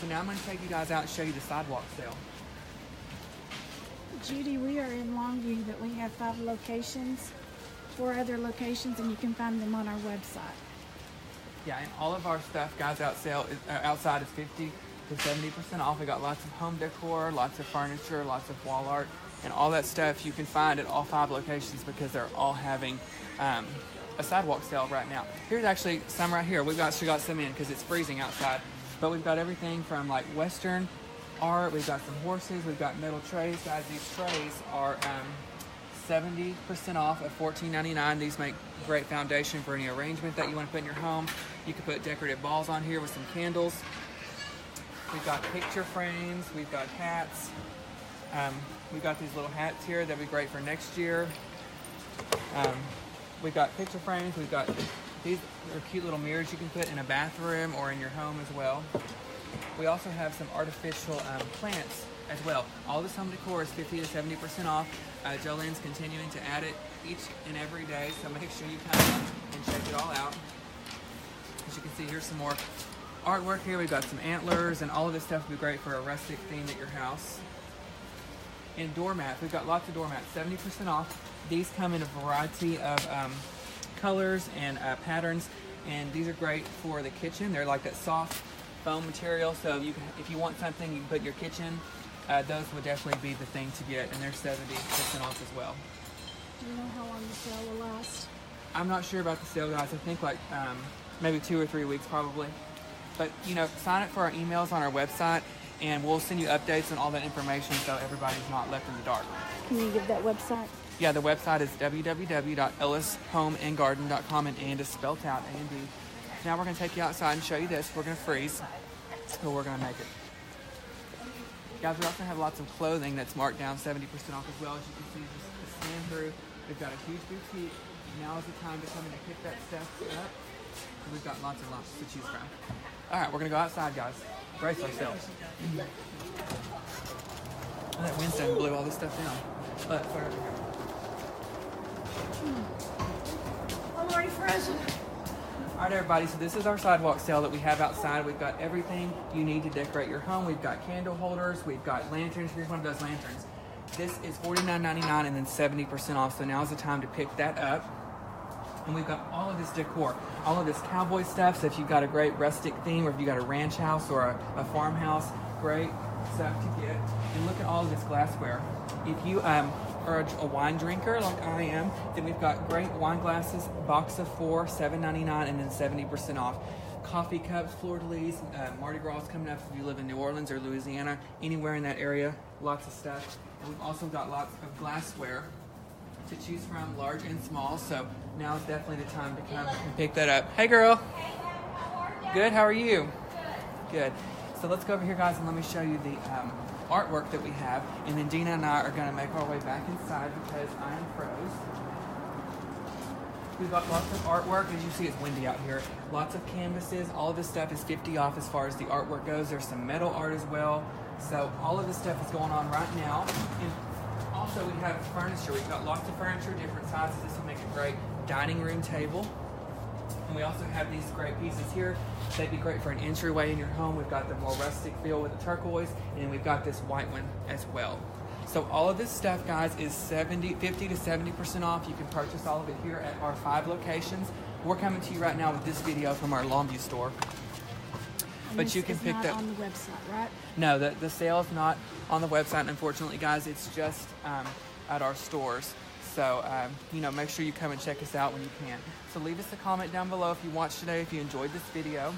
[SPEAKER 1] So now I'm going to take you guys out and show you the sidewalk sale.
[SPEAKER 2] Judy, we are in Longview, but we have 5 locations, 4 other locations, and you can find them on our website.
[SPEAKER 1] Yeah, and all of our stuff, guys, outside is 50 to 70% off. We got lots of home decor, lots of furniture, lots of wall art, and all that stuff you can find at all 5 locations because they're all having a sidewalk sale right now. Here's actually some right here. We've actually got some in because it's freezing outside, but we've got everything from like Western art. We've got some horses. We've got metal trays. Guys, these trays are 70% off at $14.99. These make great foundation for any arrangement that you want to put in your home. You can put decorative balls on here with some candles. We've got picture frames. We've got hats. We've got these little hats here that'd be great for next year. We've got picture frames. We've got these are cute little mirrors you can put in a bathroom or in your home as well. We also have some artificial plants as well. All this home decor is 50 to 70% off. Jolene's continuing to add it each and every day, so make sure you come and check it all out. As you can see, here's some more artwork here. We've got some antlers, and all of this stuff would be great for a rustic theme at your house. And doormats, we've got lots of doormats, 70% off. These come in a variety of colors and patterns, and these are great for the kitchen. They're like that soft foam material, so if you want something you can put in your kitchen, those would definitely be the thing to get, and they're 70% off as well.
[SPEAKER 2] Do you know how long the sale will last?
[SPEAKER 1] I'm not sure about the sale, guys. I think like maybe 2 or 3 weeks probably. But, you know, sign up for our emails on our website, and we'll send you updates and all that information so everybody's not left in the dark.
[SPEAKER 2] Can you give that website?
[SPEAKER 1] Yeah, the website is www.ellishomeandgarden.com, and is spelled out, A&D. Now we're going to take you outside and show you this. We're going to freeze, but we're going to make it. Guys, we also have lots of clothing that's marked down 70% off as well. As you can see, just scan through. We've got a huge boutique. Now is the time to come in and pick that stuff up. We've got lots and lots to choose from. All right, we're going to go outside, guys. Brace ourselves. Oh, that windstorm blew all this stuff down. But fire over here.
[SPEAKER 2] I'm already frozen.
[SPEAKER 1] All right, everybody, so this is our sidewalk sale that we have outside. We've got everything you need to decorate your home. We've got candle holders. We've got lanterns. Here's one of those lanterns. This is $49.99 and then 70% off, so now's the time to pick that up. And we've got all of this decor, all of this cowboy stuff, so if you've got a great rustic theme or if you've got a ranch house or a farmhouse, great stuff to get. And look at all of this glassware. If you are a wine drinker like I am, then we've got great wine glasses, box of 4, $7.99 and then 70% off. Coffee cups, fleur-de-lis, Mardi Gras is coming up if you live in New Orleans or Louisiana, anywhere in that area, lots of stuff. And we've also got lots of glassware to choose from, large and small, so now is definitely the time to come and pick that up. Hey girl.
[SPEAKER 3] Hey, how are you?
[SPEAKER 1] Good, how are you? Good. So let's go over here, guys, and let me show you the artwork that we have, and then Dina and I are going to make our way back inside because I am froze. We've got lots of artwork. As you see, it's windy out here. Lots of canvases. All of this stuff is 50 off as far as the artwork goes. There's some metal art as well. So all of this stuff is going on right now. And also, we have furniture. We've got lots of furniture, different sizes. This will make a great dining room table. And we also have these great pieces here. They'd be great for an entryway in your home. We've got the more rustic feel with the turquoise, and we've got this white one as well. So all of this stuff, guys, is 50 to 70% off. You can purchase all of it here at our 5 locations. We're coming to you right now with this video from our Longview store.
[SPEAKER 2] And
[SPEAKER 1] but you can pick that
[SPEAKER 2] on the website, right?
[SPEAKER 1] No, the sale is not on the website, unfortunately, guys. It's just at our stores. So, you know, make sure you come and check us out when you can. So leave us a comment down below if you watched today, if you enjoyed this video.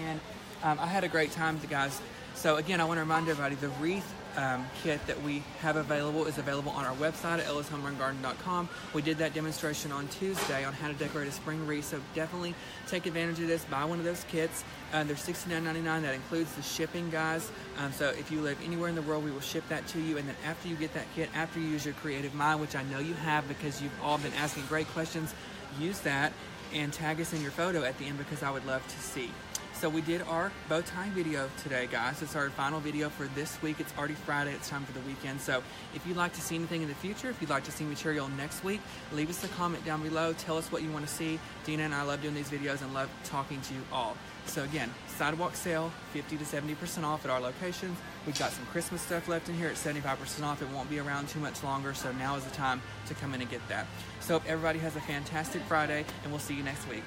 [SPEAKER 1] And I had a great time, guys. So again, I want to remind everybody, the wreath kit that we have available is available on our website at ellishomeandgarden.com. We did that demonstration on Tuesday on how to decorate a spring wreath, so definitely take advantage of this. Buy one of those kits. They're $69.99. That includes the shipping, guys. So if you live anywhere in the world, we will ship that to you. And then after you get that kit, after you use your creative mind, which I know you have because you've all been asking great questions, use that and tag us in your photo at the end, because I would love to see. So we did our bow tying video today, guys. It's our final video for this week. It's already Friday. It's time for the weekend. So if you'd like to see anything in the future, if you'd like to see material next week, leave us a comment down below. Tell us what you want to see. Dina and I love doing these videos and love talking to you all. So again, sidewalk sale, 50 to 70% off at our locations. We've got some Christmas stuff left in here at 75% off. It won't be around too much longer, so now is the time to come in and get that. So hope everybody has a fantastic Friday, and we'll see you next week.